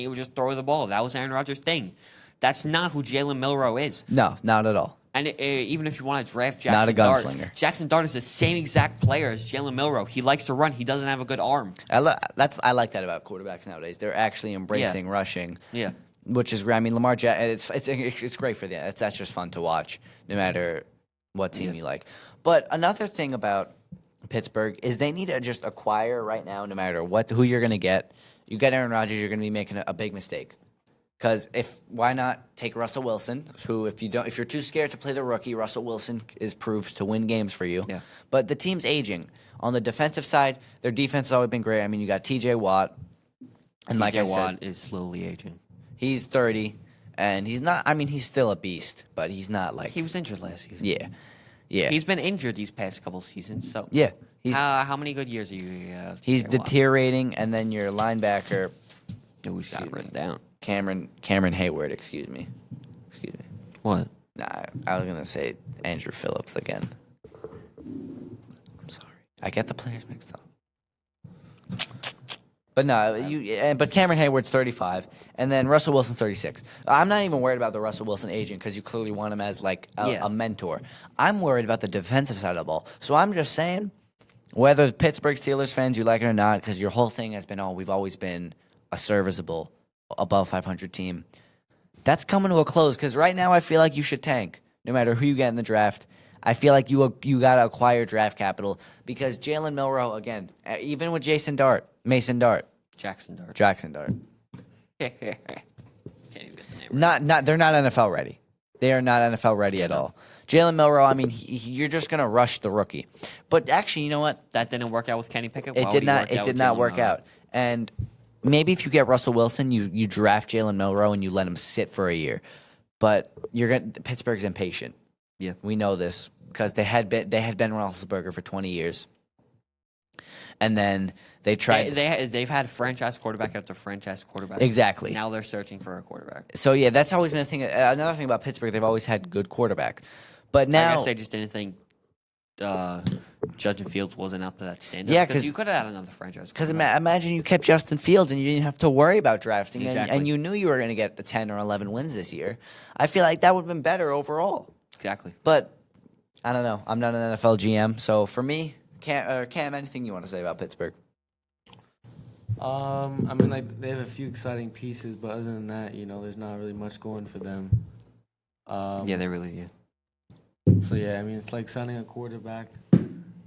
would just throw the ball. That was Aaron Rodgers' thing. That's not who Jalen Milroe is. No, not at all. And even if you want to draft Not a Jackson Dart, gunslinger. Jackson Dart is the same exact player as Jalen Milroe. He likes to run. He doesn't have a good arm. I like that about quarterbacks nowadays. They're actually embracing rushing. Yeah. Which is great. I mean, Lamar Jackson. It's great for them. That's just fun to watch, no matter what team you like. But another thing about Pittsburgh is they need to just acquire right now, no matter who you're going to get. You get Aaron Rodgers, you're going to be making a big mistake. Because why not take Russell Wilson, who if you're too scared to play the rookie, Russell Wilson is proved to win games for you. Yeah. But the team's aging. On the defensive side, their defense has always been great. I mean, you got T.J. Watt, and like I T.J. Watt said, is slowly aging. he's 30, and he's not. I mean, he's still a beast, but he's not like He was injured last season. yeah. He's been injured these past couple seasons. So Yeah, he's how many good years are you? he's T.J. Watt? deteriorating, and then your linebacker Oh, he's got it written down. Cameron Hayward. Excuse me. What? Nah, I was gonna say Andrew Phillips again. I'm sorry, I get the players mixed up. But no, but Cameron Hayward's 35, and then Russell Wilson's 36. I'm not even worried about the Russell Wilson aging because you clearly want him as like a mentor. I'm worried about the defensive side of the ball. So I'm just saying, whether Pittsburgh Steelers fans you like it or not, because your whole thing has been, we've always been a serviceable, above 500 team. That's coming to a close because right now I feel like you should tank no matter who you get in the draft. I feel like you got to acquire draft capital because Jalen Milroe, again, even with Jackson Dart. Jackson Dart. Can't even Can't even get the name right. They're not NFL ready. They are not NFL ready at all. Jalen Milroe, I mean, you're just gonna rush the rookie. But actually, you know what? That didn't work out with Kenny Pickett. It did not work out. And maybe if you get Russell Wilson, you draft Jalen Milroe and you let him sit for a year. But Pittsburgh's impatient. Yeah. We know this because they had Ben Roethlisberger for 20 years. And then they tried. They've had franchise quarterback after franchise quarterback. Exactly. Now they're searching for a quarterback. So yeah, that's always been a thing. Another thing about Pittsburgh, they've always had good quarterbacks. But now, I guess they just didn't think Justin Fields wasn't up to that standard. Yeah, because you could have had another franchise. because imagine you kept Justin Fields and you didn't have to worry about drafting, Exactly. and you knew you were going to get the 10 or 11 wins this year. I feel like that would have been better overall. Exactly. But I don't know. I'm not an NFL GM, so for me, Cam, anything you want to say about Pittsburgh? I mean, like they have a few exciting pieces, but other than that, there's not really much going for them. Yeah, they really. Yeah. So yeah, I mean, it's like signing a quarterback.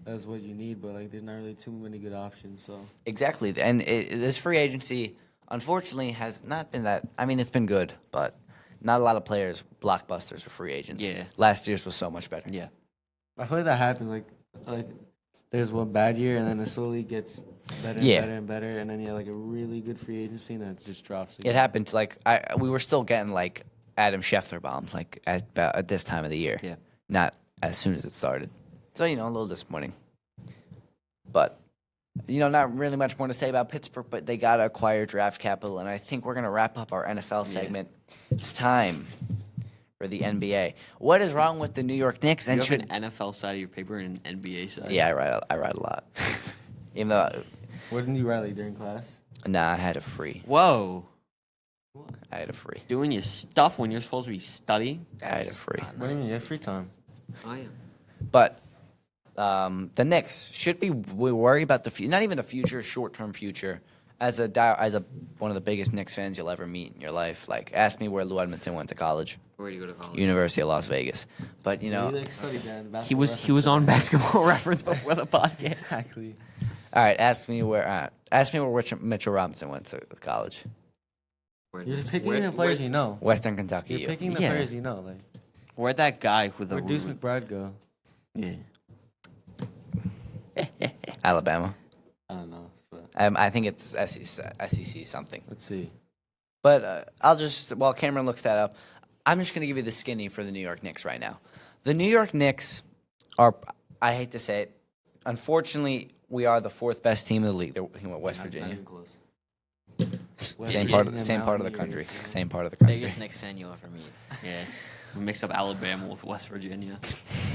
That's what you need, but like, there's not really too many good options. So Exactly. And this free agency, unfortunately, has not been that. I mean, it's been good, but not a lot of players, blockbusters, for free agents. Yeah. Last year's was so much better. Yeah. I feel like that happens. Like there's one bad year, and then it slowly gets better and Yeah. better and better, and then you have like a really good free agency, and then it just drops. It Again. happened. Like we were still getting like Adam Schefter bombs, like at this time of the year. Yeah. Not as soon as it started. So a little disappointing. But not really much more to say about Pittsburgh. But they got to acquire draft capital, and I think we're gonna wrap up our NFL segment. It's time for the NBA. What is wrong with the New York Knicks? And You have an NFL side of your paper and an NBA side. Yeah, I write a lot. Even though, What didn't you rally during class? I had a free. Whoa. I had a free. Doing your stuff when you're supposed to be studying. I had a free. What do you mean? You have free time. I am. But the Knicks, should we worry about the future? Not even the future, short-term future. As one of the biggest Knicks fans you'll ever meet in your life, like ask me where Lou Edmondson went to college. Where do you go to college? University of Las Vegas. But He like studied that in He was on Basketball Reference before the podcast. Exactly. all right, ask me where Mitchell Robinson went to college. You're picking the players you know. Western Kentucky. You're picking the Yeah. players you know. Like Where'd that guy with the Where'd Deuce McBride go? Yeah. Alabama. I don't know. But I think it's SEC something. let's see. But while Cameron looks that up, I'm just going to give you the skinny for the New York Knicks right now. The New York Knicks are, I hate to say it, unfortunately, we are the fourth best team in the league. They're West Not Virginia. even close. Same Yeah, part, Virginia, same part of the Mountaineers, country. yeah. Same part of the country. Biggest Knicks fan you'll ever meet. Yeah. We mixed up Alabama with West Virginia.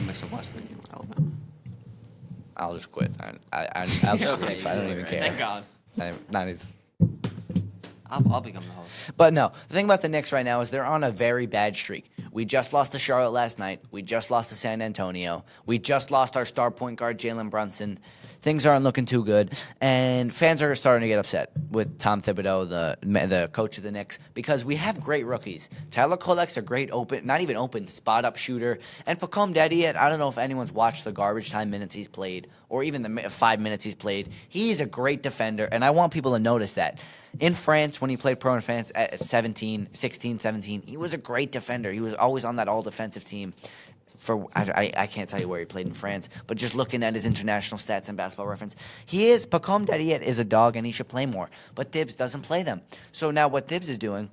We mixed up West Virginia with Alabama. I'll just quit. I'll just Okay, leave. I don't you even do it, care. Thank God. Not even. I'll become the host. But no, the thing about the Knicks right now is they're on a very bad streak. We just lost to Charlotte last night. We just lost to San Antonio. We just lost our star point guard, Jalen Brunson. Things aren't looking too good, and fans are starting to get upset with Tom Thibodeau, the coach of the Knicks, because we have great rookies. Tyler Kolek's a great not even open, spot-up shooter. And Pacome Dediet, I don't know if anyone's watched the garbage time minutes he's played or even the 5 minutes he's played. He's a great defender, and I want people to notice that. In France, when he played pro in France at 16, 17, he was a great defender. He was always on that all-defensive team. I can't tell you where he played in France, but just looking at his international stats and Basketball Reference, Pacome Dediet is a dog and he should play more. But Thibs doesn't play them. So now what Thibs is doing,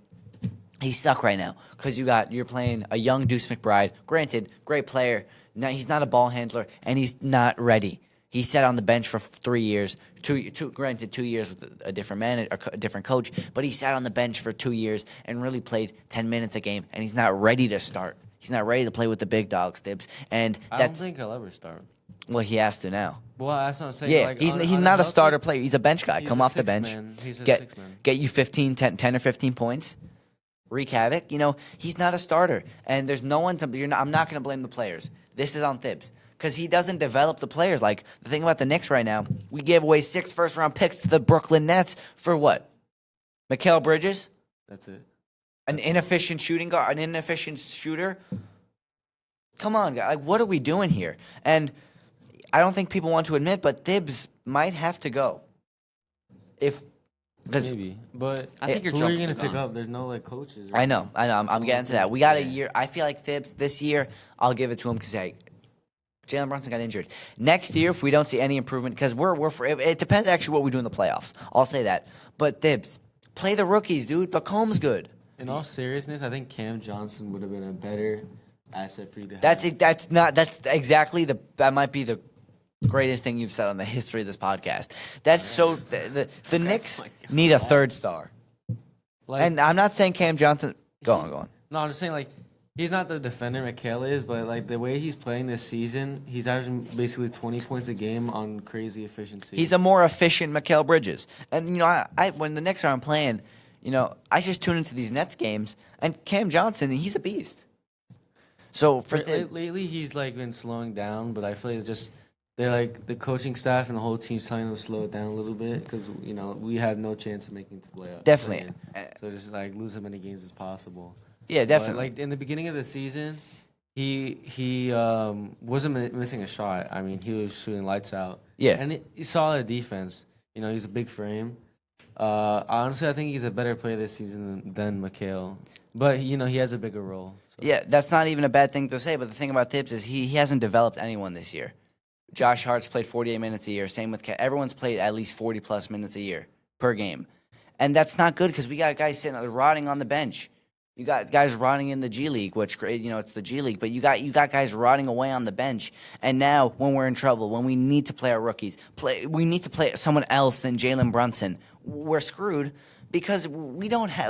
he's stuck right now because you're playing a young Deuce McBride. Granted, great player. Now he's not a ball handler and he's not ready. He sat on the bench for 3 years. Granted, 2 years with a different a different coach, but he sat on the bench for 2 years and really played 10 minutes a game, and he's not ready to start. He's not ready to play with the big dogs, Thibs. And I don't think he'll ever start. well, he has to now. Well, that's what I'm saying. Yeah, like, he's on not a healthy- starter player. He's a bench guy. he's Come a off the six bench. man. He's a Get six man. get you 10 or 15 points. Wreak havoc. He's not a starter. And there's no one to I'm not going to blame the players. This is on Thibs. Because he doesn't develop the players. Like, the thing about the Knicks right now, we gave away 6 first-round picks to the Brooklyn Nets for what? Mikal Bridges? That's it. An inefficient shooting guard? An inefficient shooter? Come on, guys. Like, what are we doing here? And I don't think people want to admit, but Thibs might have to go. Because Maybe, but I think you're who are you jumping gonna the pick gun. up? There's no like coaches. I know. I'm getting to that. We got a year. I feel like Thibs this year, I'll give it to him because Jalen Brunson got injured. Next year, if we don't see any improvement, because it depends actually what we do in the playoffs. I'll say that. But Thibs, play the rookies, dude. Bacomb's good. In all seriousness, I think Cam Johnson would have been a better asset for you to have. That's exactly that might be the greatest thing you've said on the history of this podcast. That's so the Knicks need a third star. Like, And I'm not saying Cam Johnson. Go on. no, I'm just saying like he's not the defender Mikal is, but like the way he's playing this season, he's averaging basically 20 points a game on crazy efficiency. He's a more efficient Mikal Bridges. And I when the Knicks aren't playing, I just tune into these Nets games, and Cam Johnson, he's a beast. So lately he's like been slowing down, but I feel like it's just they're like the coaching staff and the whole team's telling him to slow it down a little bit because we have no chance of making it to playoffs. Definitely. So just like lose as many games as possible. Yeah, But, definitely. like in the beginning of the season, he wasn't missing a shot. I mean, he was shooting lights out. Yeah. And he solid defense. He's a big frame. Honestly, I think he's a better player this season than Mikal. But he has a bigger role. So. Yeah, that's not even a bad thing to say. But the thing about Thibs is he hasn't developed anyone this year. Josh Hart's played 48 minutes a year. Same with everyone's played at least 40-plus minutes a year per game. And that's not good because we got guys rotting on the bench. You got guys rotting in the G League, which it's the G League, but you got guys rotting away on the bench. And now, when we're in trouble, when we need to play our rookies, we need to play someone else than Jalen Brunson. We're screwed because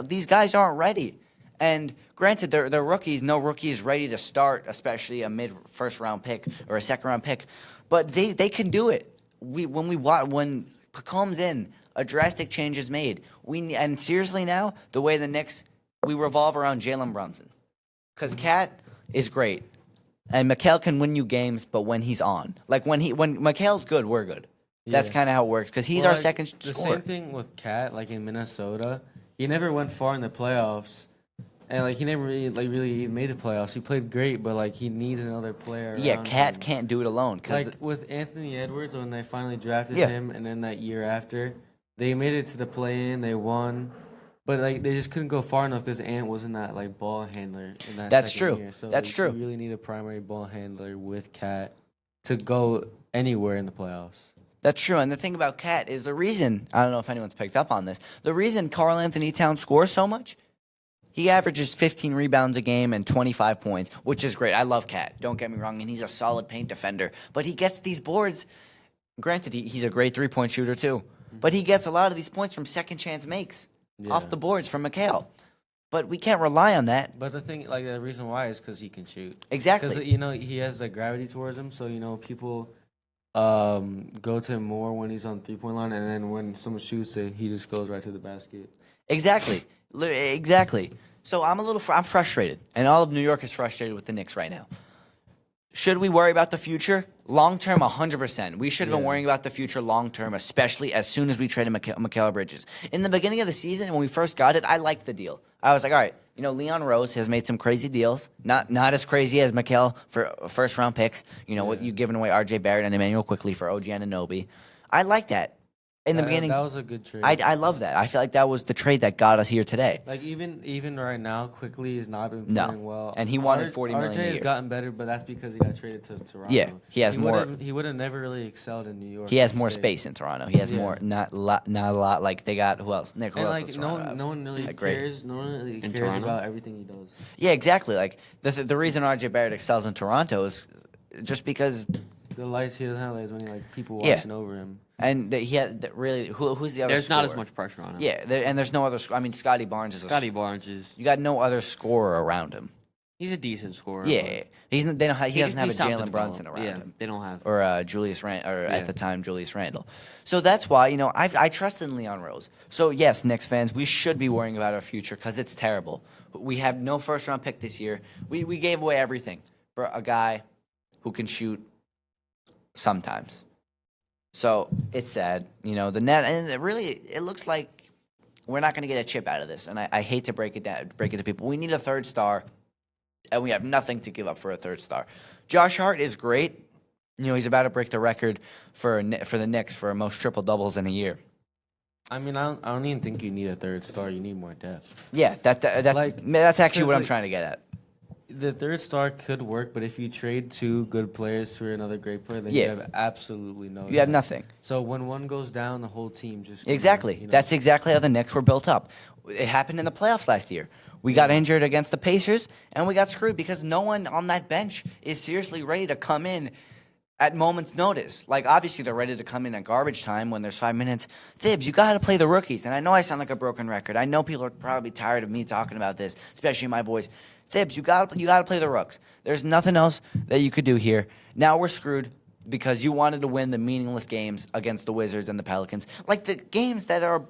these guys aren't ready. And granted, they're rookies. No rookie is ready to start, especially a mid-first round pick or a second-round pick. But they can do it. When Pacome's in, a drastic change is made. And seriously now, the way the Knicks, we revolve around Jalen Brunson. Because Cat is great. And Mikal can win you games, but when he's on. Like when Mikal's good, we're good. That's Yeah. kind of how it works. Because he's Well, our like, second The scorer. same thing with Cat, like in Minnesota. He never went far in the playoffs. And he never really made the playoffs. He played great, but he needs another player. Yeah, around Cat him. can't do it alone. With Anthony Edwards, when they finally drafted Yeah. him, and then that year after, they made it to the play-in. They won, But like they just couldn't go far enough because Ant wasn't that like ball handler in that. That's second true. Year. So That's true. You really need a primary ball handler with Cat to go anywhere in the playoffs. That's true. And the thing about Cat is the reason, I don't know if anyone's picked up on this, the reason Karl Anthony Towns scores so much, he averages 15 rebounds a game and 25 points, which is great. I love Cat. Don't get me wrong. And he's a solid paint defender. But he gets these boards. Granted, he's a great three-point shooter too. But he gets a lot of these points from second chance makes off the boards from Mikal. But we can't rely on that. But the thing, like the reason why is because he can shoot. Exactly. Because he has the gravity towards him, so people go to him more when he's on 3-point line, and then when someone shoots it, he just goes right to the basket. Exactly. Exactly. So I'm I'm frustrated, and all of New York is frustrated with the Knicks right now. Should we worry about the future? Long term, 100%. We should have been worrying about the future long term, especially as soon as we traded Mikal Bridges. In the beginning of the season, when we first got it, I liked the deal. I was like, all right, Leon Rose has made some crazy deals. Not as crazy as Mikal for first-round picks. What you giving away R.J. Barrett and Emmanuel Quickly for OG Anunoby. I like that. In the beginning, that was a good trade. I love that. I feel like that was the trade that got us here today. Like even right now, Quickly has not been playing well. And he wanted $40 million RJ a has year. gotten better, but that's because he got traded to Toronto. Yeah, he has more. He would have never really excelled in New York. He has if more stayed. space in Toronto. He has more, not a lot. Like they got who else? Nick, who And else? like does no Toronto have? one really Great. cares. No one really In cares Toronto? about everything he does. Yeah, exactly. Like the reason RJ Barrett excels in Toronto is just because, The lights he doesn't have as many like people Yeah. watching over him. and he had really who's the other? There's not as scorer? much pressure on him. Yeah, and there's no other. I mean, Scotty Barnes is Scotty Barnes is You got no other scorer around him. he's a decent scorer. Yeah, but he doesn't have a just needs time to Jalen develop. Brunson around yeah, him. they don't have. Or Julius or Yeah. at the time Julius Randle. So that's why I trust in Leon Rose. So yes, Knicks fans, we should be worrying about our future because it's terrible. We have no first round pick this year. We gave away everything for a guy who can shoot sometimes. So it's sad, the net, and it looks like we're not going to get a chip out of this. And I hate to break it to people. We need a third star, and we have nothing to give up for a third star. Josh Hart is great. He's about to break the record for the Knicks for most triple doubles in a year. I mean, I don't even think you need a third star. You need more depth. Yeah, that's actually what I'm trying to get at. The third star could work, but if you trade 2 good players for another great player, then Yeah. you have absolutely no. You have depth. nothing. So when one goes down, the whole team just Exactly. That's exactly how the Knicks were built up. It happened in the playoffs last year. We got injured against the Pacers, and we got screwed because no one on that bench is seriously ready to come in at moment's notice. Like, obviously, they're ready to come in at garbage time when there's 5 minutes. Thibs, you got to play the rookies. And I know I sound like a broken record. I know people are probably tired of me talking about this, especially my voice. Thibs, you got to play the rooks. There's nothing else that you could do here. Now we're screwed because you wanted to win the meaningless games against the Wizards and the Pelicans. Like the games that are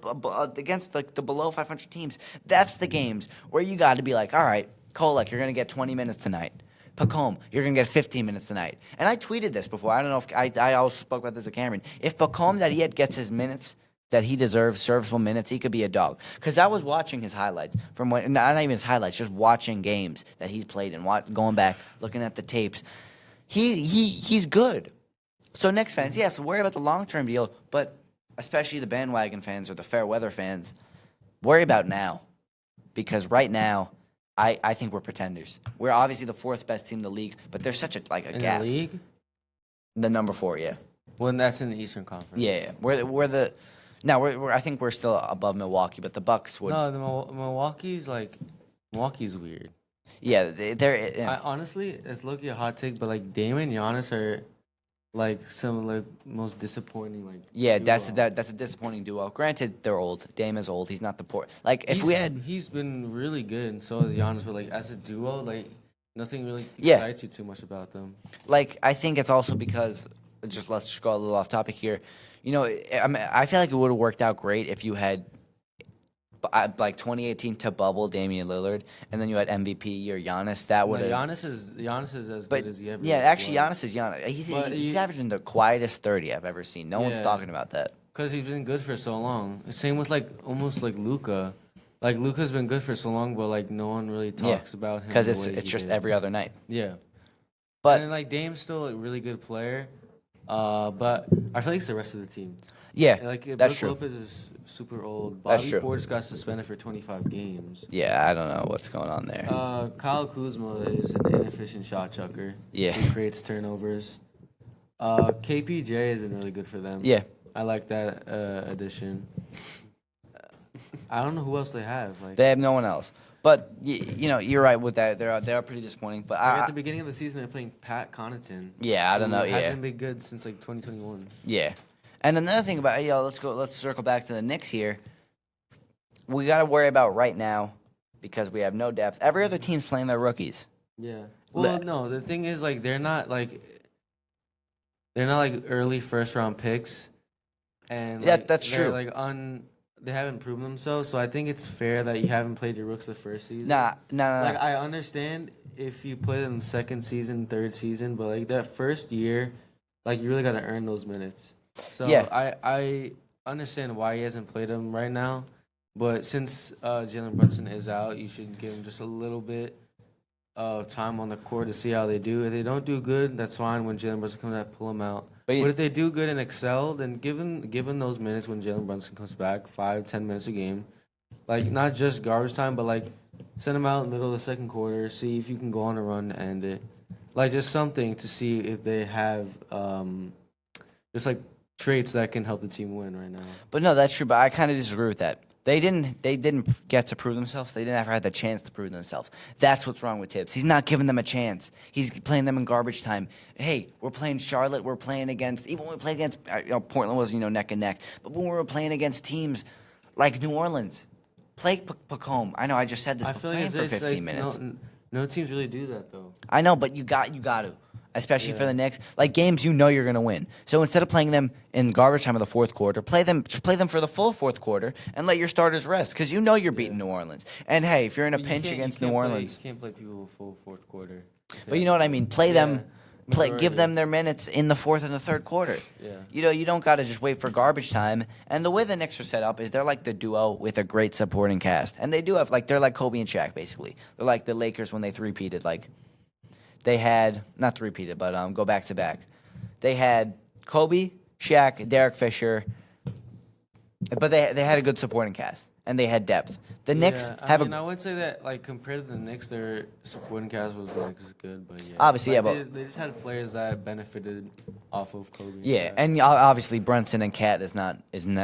against the below 500 teams, that's the games where you got to be like, all right, Kolek, you're going to get 20 minutes tonight. Pacome, you're going to get 15 minutes tonight. And I tweeted this before. I don't know if I also spoke about this to Cameron. If Pacome gets his minutes that he deserves, serviceable minutes, he could be a dog. Because I was watching his highlights from when, not even his highlights, just watching games that he's played and going back, looking at the tapes. He's good. So Knicks fans, yes, worry about the long-term deal, but especially the bandwagon fans or the fair weather fans, worry about now. Because right now, I think we're pretenders. We're obviously the 4th best team in the league, but there's such a in gap. the league. The number 4, yeah. When that's in the Eastern Conference. Yeah. We're the. Now I think we're still above Milwaukee, but the Bucks would. No, the Milwaukee's weird. Yeah, they're. Yeah. I honestly, it's low-key a hot take, but like Dame and Giannis are like some of the most disappointing like. Yeah, duo. that's a disappointing duo. Granted, they're old. Dame is old. He's not the port. Like if he's been really good, and so is Giannis. But like as a duo, like nothing really Yeah. excites you too much about them. like I think it's also because let's just go a little off topic here. I feel like it would have worked out great if you had like 2018 to bubble Damian Lillard, and then you had MVP or Giannis. That would have. Giannis is as But good as he ever. yeah, actually, was. Giannis is Giannis. But He's averaging the quietest 30 I've ever seen. No one's Yeah. talking about that. Because he's been good for so long. Same with almost like Luca. Like Luca's been good for so long, but like no one really talks about him. Because the it's way it's he just did. every other night. Yeah. But And like Dame's still a really good player. But I feel like it's the rest of the team. Yeah, Like that's Brook true. Lopez is super old. That's Bobby true. Portis got suspended for 25 games. Yeah, I don't know what's going on there. Kyle Kuzma is an inefficient shot chucker. Yeah. He creates turnovers. KPJ has been really good for them. Yeah. I like that addition. I don't know who else they have. Like, They have no one else. But you're right with that. They're pretty disappointing. But at the beginning of the season, they're playing Pat Connaughton. Yeah, I don't who know. Yeah, hasn't been good since like 2021. yeah. And another thing about let's circle back to the Knicks here. We got to worry about right now because we have no depth. Every other team's playing their rookies. Yeah. Well, no. The thing is, like, they're not like early first round picks, and Yeah, like, that's they're, true. Like they haven't proven themselves, so I think it's fair that you haven't played your rooks the first season. Nah. Like, I understand if you play them second season, third season, but like that first year, like you really got to earn those minutes. So Yeah. I understand why he hasn't played them right now, but since Jalen Brunson is out, you should give him just a little bit of time on the court to see how they do. If they don't do good, that's fine. When Jalen Brunson comes back, pull him out. But if they do good and excel, then give them those minutes when Jalen Brunson comes back, 5-10 minutes a game. Like, not just garbage time, but like send him out in the middle of the second quarter, see if you can go on a run to end it. Like, just something to see if they have just like traits that can help the team win right now. But no, that's true. But I kind of disagree with that. They didn't get to prove themselves. They didn't ever have the chance to prove themselves. That's what's wrong with Tibbs. He's not giving them a chance. He's playing them in garbage time. Hey, we're playing Charlotte. We're playing against, even when we play against, Portland was neck and neck. But when we were playing against teams like New Orleans, play Pacome. I know I just said this, I but feel play like him for it's 15 like, minutes. No teams really do that though. I know, but you got to. Especially for Yeah. the Knicks, like games you're going to win. So instead of playing them in garbage time of the fourth quarter, play them for the full fourth quarter and let your starters rest because you're beating New Orleans. And hey, if you're in a But you pinch can't- against you New can't Orleans, you can't play people full fourth quarter. but you know what I mean. Play them, give majority. them their minutes in the fourth and the third quarter. Yeah. You don't got to just wait for garbage time. And the way the Knicks are set up is they're like the duo with a great supporting cast, and they do have they're like Kobe and Shaq basically. They're like the Lakers when they three-peated They had not three-peated, but go back to back. They had Kobe, Shaq, Derek Fisher, but they had a good supporting cast and they had depth. The Knicks have I would say that like compared to the Knicks, their supporting cast was like as good, but yeah. Obviously, Like, yeah, but- they just had players that benefited off of Kobe. and Yeah, Shaq. and obviously Brunson and Cat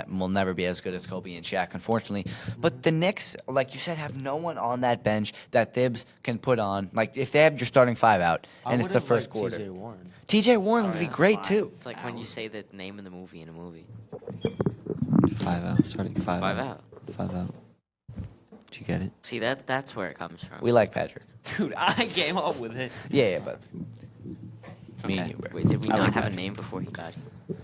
will never be as good as Kobe and Shaq, unfortunately. But the Knicks, like you said, have no one on that bench that Thibs can put on. Like if they have your starting five out I and it's the would've first liked quarter, TJ Warren. TJ Warren would be great too. It's like when you say the name of the movie in a movie. 5 out. Starting 5 5 out. out. 5 out. Did you get it? See, that's where it comes from. We like Patrick. Dude, I came up with it. Yeah, but me and Okay. you, bro. Wait, did we I not like have Patrick. a name before he got? You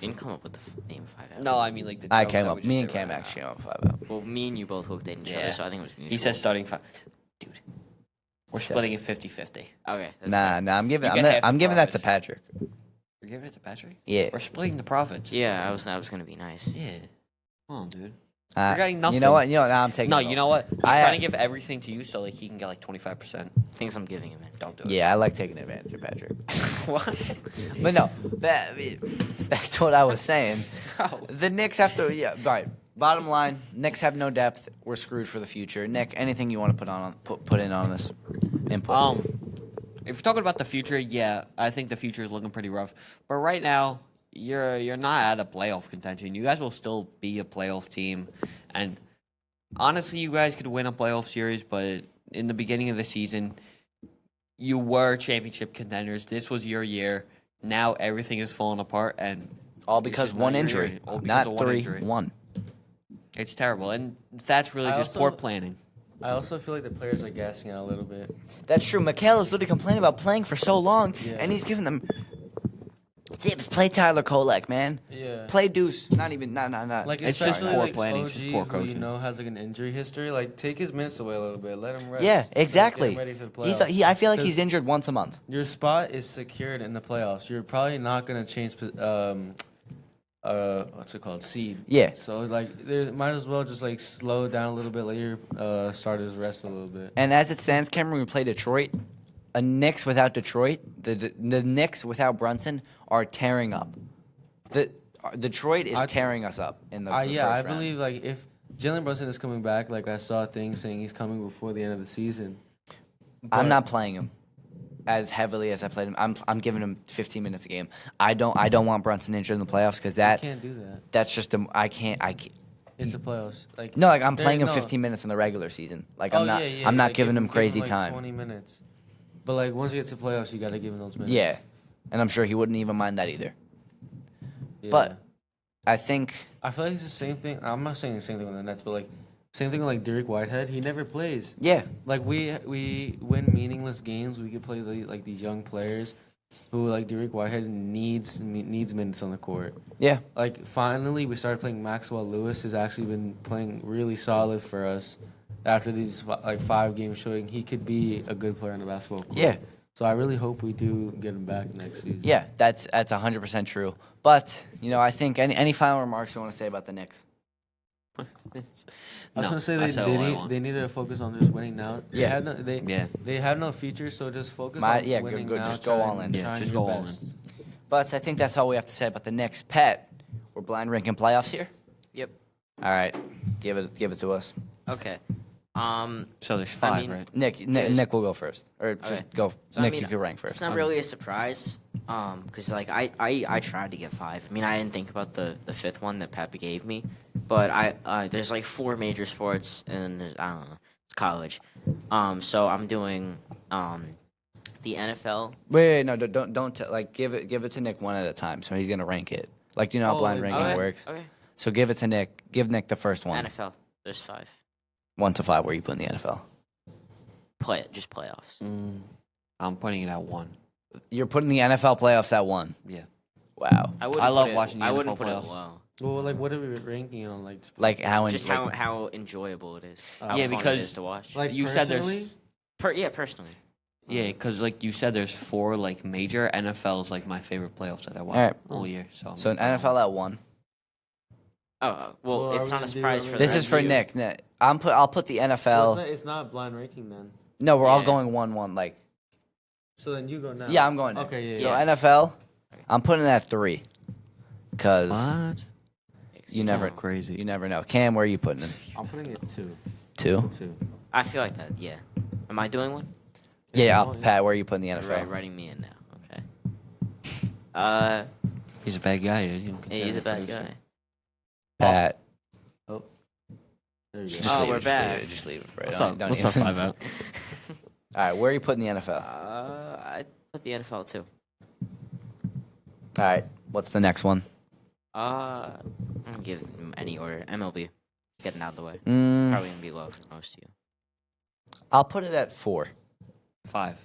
didn't come up with the name 5 out. No, I mean like the. I joke came that up. we just Me and did Cam right actually now. came up 5 out. Well, me and you both hooked in each Yeah. other, so I think it was mutual. He said starting 5. Dude, we're splitting it 50-50. Okay. That's Nah, fair. I'm giving You get half the I'm giving that to profits. Patrick. You're giving it to Patrick? Yeah. We're splitting the profits. Yeah, I was gonna be nice. Yeah. Come on, dude. You're getting nothing. You know what? Nah, I'm taking. No, it you all. know what? He's I- trying to give everything to you so like he can get like 25%. Thinks I'm giving him it. Don't do it. Yeah, I like taking advantage of Patrick. What? But no, back to what I was saying. Bro. The Knicks have to. Yeah, right. Bottom line, Knicks have no depth. We're screwed for the future. Nick, anything you want to put in on this input? If you're talking about the future, yeah, I think the future is looking pretty rough. But right now, you're not at a playoff contention. You guys will still be a playoff team, and honestly, you guys could win a playoff series. But in the beginning of the season, you were championship contenders. This was your year. Now everything is falling apart, and All it's because just one not your injury, year. All because not of one three, injury. one. It's terrible, and that's really I just also- poor planning. I also feel like the players are gassing out a little bit. That's true. Mikhail is literally complaining about playing for so long, Yeah. and he's giving them tips. Play Tyler Kolek, man. Yeah. Play Deuce. Not even. Not. Like It's just especially poor like planning, OG, it's just poor who coaching. you know has like an injury history. Like take his minutes away a little bit. Let him rest. Yeah, Like, get exactly. him ready for the He's. playoffs. I feel like he's 'Cause injured once a month. Your spot is secured in the playoffs. You're probably not gonna change. What's it called? Seed. Yeah. So like, there might as well just like slow down a little bit. Let your starters rest a little bit. And as it stands, Cameron, we play Detroit. a Knicks without Detroit, the Knicks without Brunson are tearing up. Detroit is tearing us up in the first I round. believe like if Jalen Brunson is coming back, like I saw things saying he's coming before the end of the season. I'm But- not playing him as heavily as I played him. I'm giving him 15 minutes a game. I don't want Brunson injured in the playoffs because You can't do that. that's just I can't. It's the playoffs. Like No, like I'm there- playing him no. 15 minutes in the regular season. Like Oh, I'm not yeah, I'm not like, giving him give crazy like time. 20 minutes. But like once you get to playoffs, you got to give him those minutes. Yeah, and I'm sure he wouldn't even mind that either. Yeah. But I think I feel like it's the same thing. I'm not saying the same thing with the Nets, but like same thing with like Derek Whitehead. He never plays. yeah, Like we win meaningless games. We could play like these young players who like Derek Whitehead needs minutes on the court. yeah, Like finally we started playing Maxwell Lewis has actually been playing really solid for us after these like 5 games showing he could be a good player on the basketball court. yeah. So I really hope we do get him back next season. Yeah, that's 100% true. But I think any final remarks you want to say about the Knicks? I was gonna say I said all I want. they needed to focus on just winning now. Yeah. They have no features, so just focus My- on yeah, winning good, now. just go try all and- in. try and just your go all best. But I think that's all we have to say about the Knicks. Pet, we're blind ranking playoffs here. Yep. All right, give it to us. Okay. So there's 5, mean- right? Nick will go first, or just Okay. go. So, I Nick, mean, you can rank first. It's not really a surprise, because like I tried to get 5. I mean, I didn't think about the 5th one that Pappy gave me, but there's like 4 major sports and there's, I don't know, it's college. So I'm doing the NFL. Wait, no, don't like give it to Nick one at a time. So he's gonna rank it. Like, do you know how Oh, blind like- ranking Okay. works? Okay. So give it to Nick. Give Nick the first one. NFL. There's 5. 1 to 5. Where you put in the NFL? Just playoffs. I'm putting it at 1. You're putting the NFL playoffs at 1. Yeah. Wow. wouldn't I love put it- watching the I wouldn't NFL put it playoffs. low. Well, like what are we ranking on? Like Like how Just like, how enjoyable it is. Oh. How Yeah, fun it because, is to watch. like You said there's- personally? Personally. Yeah, because like you said, there's 4 like major. NFL's like my favorite playoffs that I watch Alright. all year. So I'm so an gonna put it NFL at 1. Oh well, Well, are it's we not gonna a do- surprise are we for This the is rest for of you. Nick. I'll put the Well, NFL. it's not blind ranking then. No, we're all Yeah. going 1-1. Like, So then you go now. yeah, I'm going next. Okay, yeah. So Yeah. NFL, I'm putting it at 3. Cause What? you never Crazy. you never know. Cam, where are you putting it? I'm putting it 2. 2. 2. I feel like that. Yeah. Am I doing one? Yeah, no, Pat, where are you putting the NFL? Right, writing me in now. Okay. He's a bad guy. You don't Hey, he's a consider bad him guy. Pat. There you Just go. Oh, leave we're it, back. Just leave it. Right? What's Don't- up? don't What's even- up, 5 out? All right, where are you putting the NFL? I put the NFL too. All right, what's the next one? I'm gonna give them any order. MLB, getting out of the way. Mm, Probably gonna be low for most of you. I'll put it at 4. 5.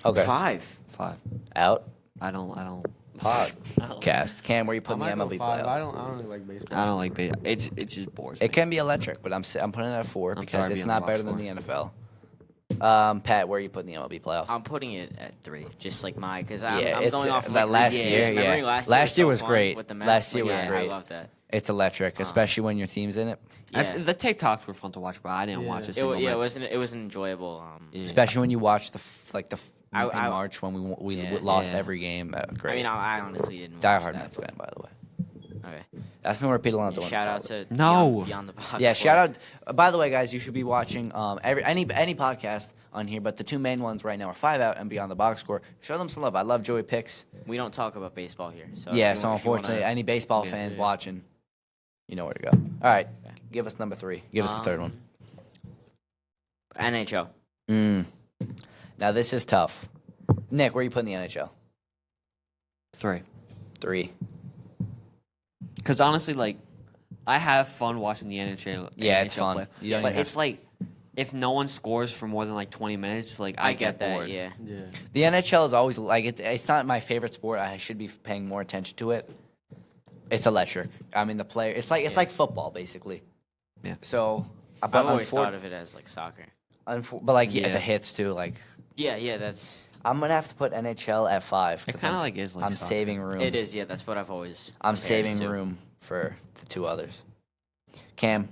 Okay. 5. 5. Out. I don't. Podcast. Cam, where you I putting the might go MLB 5. playoff? I don't really like baseball. I don't like bait. It just bores me. It can be electric, but I'm putting it at 4 I'm because sorry, it's be on the not better box than the score. NFL. Pat, where are you putting the MLB playoff? I'm putting it at 3, just like my, because Yeah, I'm it's, going off of that like last recent year, years. Remembering yeah. Last year was, was so fun great. With the Mets. Last year Like, was yeah, great. I love that. It's electric, especially when your team's in it. Yeah. The TikToks were fun to watch, but I didn't Yeah. watch a It, single yeah, match. it was enjoyable. Yeah. Especially when you watch I- in I- March when we Yeah. lost Yeah. every game. Great. I mean, I honestly didn't. Die watch hard that, Mets but- fan, by the way. Okay. That's been where Pete Alonso Yeah, went shout out college. to No. Beyond the Box. Yeah, for- shout out. By the way, guys, you should be watching any podcast on here, but the 2 main ones right now are 5 Out and Beyond the Box Score. Show them some love. I love Joey Picks. We don't talk about baseball here. So Yeah, if you so want- if you wanna- unfortunately, any baseball Yeah, fans yeah. watching, you know where to go. All right, Okay. give us number 3. Give us the third one. NHL. Now this is tough. Nick, where are you putting the NHL? 3. 3. Because honestly, like, I have fun watching the NHL. Yeah, it's NHL fun. play. You don't But even it's like, if no one scores for more than like 20 minutes, like I I get that. bored. Yeah. Yeah. The NHL is always like it's not my favorite sport. I should be paying more attention to it. It's electric. I mean, the player. It's like football basically. Yeah. So, I've but always thought of it as like soccer. but like Yeah. the hits too. Like Yeah, that's I'm gonna have to put NHL at 5. It 'cause kind of I'm- like is like I'm soccer. saving room. it is. Yeah, that's what I've always. I'm compared it saving to. room for the 2 others. Cam.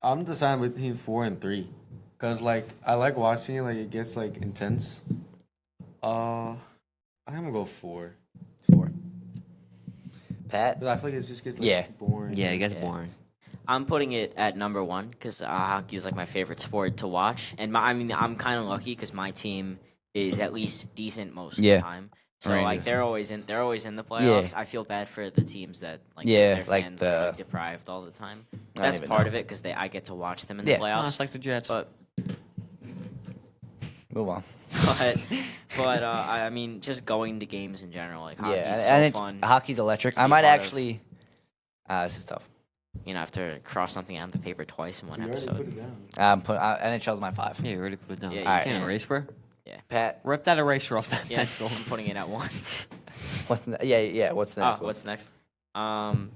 I'm deciding between 4 and 3. Cause like I like watching it. Like it gets like intense. I'm gonna go 4. 4. Pat? 'Cause I feel like it just gets like Yeah. boring. Yeah, it gets Yeah. boring. I'm putting it at number 1 because hockey is like my favorite sport to watch, and I'm kind of lucky because my team is at least decent most of Yeah. the time. So Rangers. like they're always in the playoffs. I feel bad for the teams that like Yeah, their like fans the- are like deprived all the time. don't That's even part know. of it because I get to watch them in the Yeah. No, playoffs. it's like the Jets. But Move on. I mean, just going to games in general, like hockey's Yeah, so and fun. hockey's electric. to I be a might part of. actually. This is tough. You know, have to cross something out of the paper twice in one You already put episode. it down. NHL's my 5. Yeah, you already put it down. Yeah, you you can't can't. erase, bro. Pat, Rip that eraser off that Yeah, pencil. I'm putting it at 1. what's yeah? What's the next one? What's next? I'm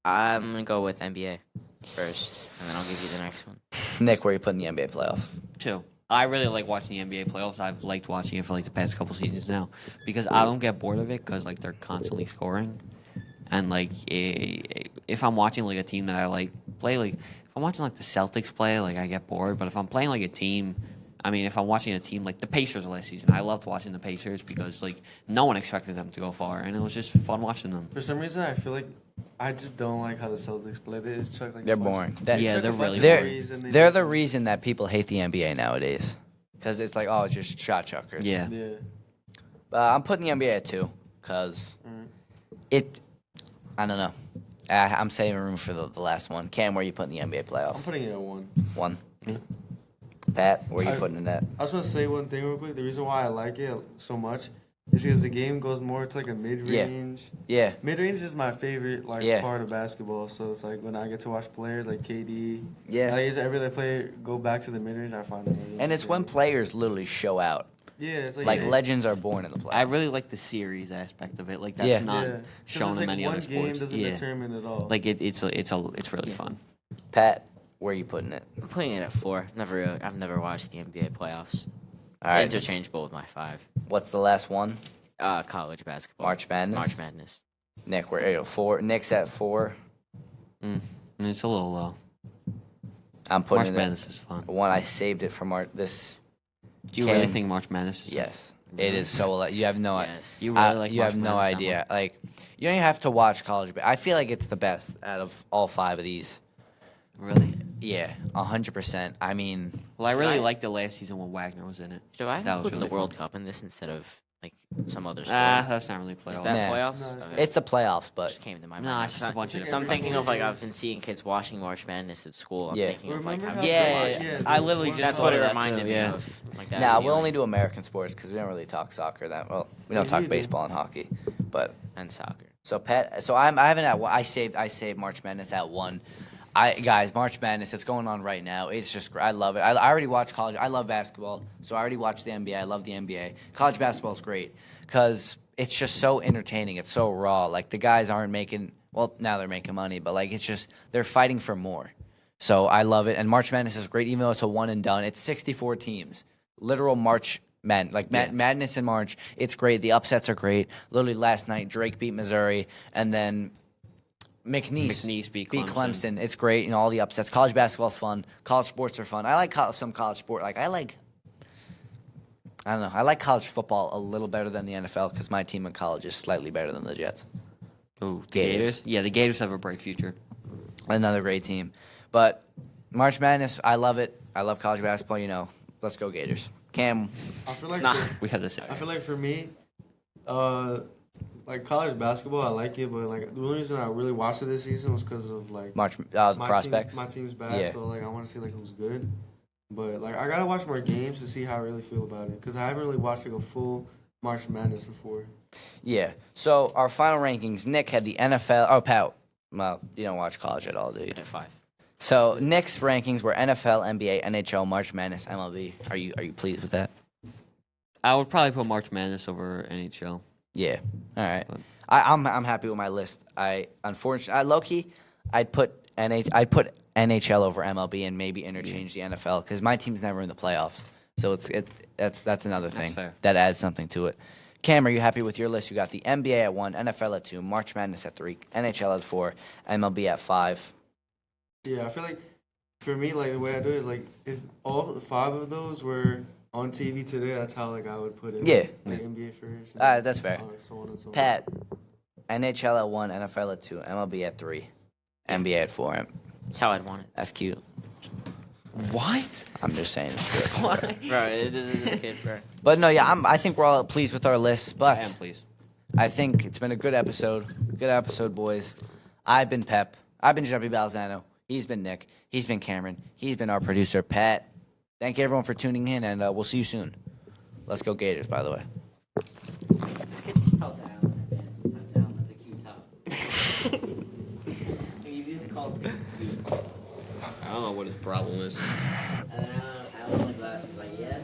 gonna go with NBA first, and then I'll give you the next one. Nick, where are you putting the NBA playoffs? 2. I really like watching the NBA playoffs. I've liked watching it for like the past couple seasons now because I don't get bored of it because like they're constantly scoring, and like if I'm watching like a team that I like play, like if I'm watching like the Celtics play, like I get bored. But if I'm playing like a team, I mean, if I'm watching a team like the Pacers last season, I loved watching the Pacers because like no one expected them to go far, and it was just fun watching them. For some reason, I feel like I just don't like how the Celtics play. They just chuck like They're a bunch- boring. Yeah, chuck a they're bunch really of They're threes and they they're make the them- reason that people hate the NBA nowadays, because it's like just shot chuckers. Yeah. Yeah. I'm putting the NBA at 2 because Mhm. it. I don't know. I'm saving room for the last one. Cam, where are you putting the NBA I'm playoffs? putting it at 1. 1. Pat, where are you I- putting it at? I just want to say one thing real quick. The reason why I like it so much is because the game goes more to like a mid-range. Yeah. Mid-range is my favorite Yeah. part of basketball. So it's like when I get to watch players like KD. Yeah. Like every other player go back to the mid-range, I find it. Really And it's when entertaining. players literally show out. Yeah, it's like, Like yeah. legends are born in the playoffs. I really like the series aspect of it. Like that's Yeah. not Yeah. 'Cause shown it's in like many one other game sports. doesn't Yeah, determine it all. like it's really fun. Pat, where are you putting it? I'm putting it at 4. I've never watched the NBA playoffs. All right. Interchangeable with my 5. What's the last one? College basketball. March Madness. March Madness. Nick, where are you? 4. Nick's at 4. And it's a little low. I'm March putting it Madness is fun. at 1. I saved it for March. This. Do you really Cam- think March Madness is Yes. It is so. You have no. Yes. You really like you have March no Madness that idea. Like you don't even have to watch college. But I feel like it's the best out of all 5 of these. Really? Yeah, 100%. I mean, Well, I Should really I- liked the last season when Wagner was in it. Should I That was include really the World fun. Cup in this instead of like some other sport? That's not really Is playoff. that Nah. playoffs? No, it's Okay. it's the playoffs, but Just came to my Nah, mind. it's just a bunch of It's So I'm like thinking of like every I've been seeing kids watching March Madness at school. I'm Yeah. thinking of like Remember how how kids Yeah, watch it. Yeah, I the literally World just That's saw what it that reminded too, me yeah. of. Like that. nah, we'll feeling. only do American sports because we don't really talk soccer that well. We don't Yeah, talk you do. baseball and hockey, but And soccer. so Pat. So I haven't at. I saved March Madness at 1. Guys, March Madness, it's going on right now. It's just, I love it. I already watched college. I love basketball, so I already watched the NBA. I love the NBA. College basketball is great because it's just so entertaining. It's so raw. Like, the guys aren't making, well, now they're making money, but, like, it's just, they're fighting for more. So I love it. And March Madness is great, even though it's a one and done. It's 64 teams. Literal March Madness in March. It's great. The upsets are great. Literally last night, Drake beat Missouri, and then McNeese beat Clemson. It's great. You know, all the upsets. College basketball's fun. College sports are fun. I like some college sport. I don't know. I like college football a little better than the NFL because my team in college is slightly better than the Jets. Oh, Gators. Yeah, the Gators have a bright future. Another great team. But March Madness, I love it. I love college basketball. You know, let's go Gators. Cam, I feel It's like not. We have the same. I feel like for me, like college basketball, I like it, but like the only reason I really watched it this season was because of like March my prospects. my team's bad, Yeah. so like I want to see like who's good. But like I gotta watch more games to see how I really feel about it, because I haven't really watched like a full March Madness before. Yeah. So our final rankings. Nick had the NFL. Oh, Pat. Well, you don't watch college at all, do you? At 5. So Nick's rankings were NFL, NBA, NHL, March Madness, MLB. Are you pleased with that? I would probably put March Madness over NHL. Yeah. All right. But- I'm happy with my list. Low key, I'd put NHL over MLB and maybe interchange the NFL because my team's never in the playoffs. So that's another thing fair. that adds something to it. Cam, are you happy with your list? You got the NBA at 1, NFL at 2, March Madness at 3, NHL at 4, MLB at 5. Yeah, I feel like for me, like the way I do it is like if all 5 of those were on TV today, that's how like I would put it. Yeah. Like NBA first. That's fair. So on and so Pat, NHL at 1, NFL at 2, MLB at 3, NBA at 4. That's how I'd want it. That's cute. What? I'm just saying. It's good. Why? Bro, this kid, bro. But no, yeah, I think we're all pleased with our lists. But I am, please. I think it's been a good episode. Good episode, boys. I've been Pep. I've been Jumpy Balzano. He's been Nick. He's been Cameron. He's been our producer, Pat. Thank you, everyone, for tuning in, and we'll see you soon. Let's go Gators, by the way. This kid just tells Alan in advance. Sometimes Alan, that's a cute top. He just calls things cute. I don't know what his problem is. And then Alan like laughs. He's like, yeah.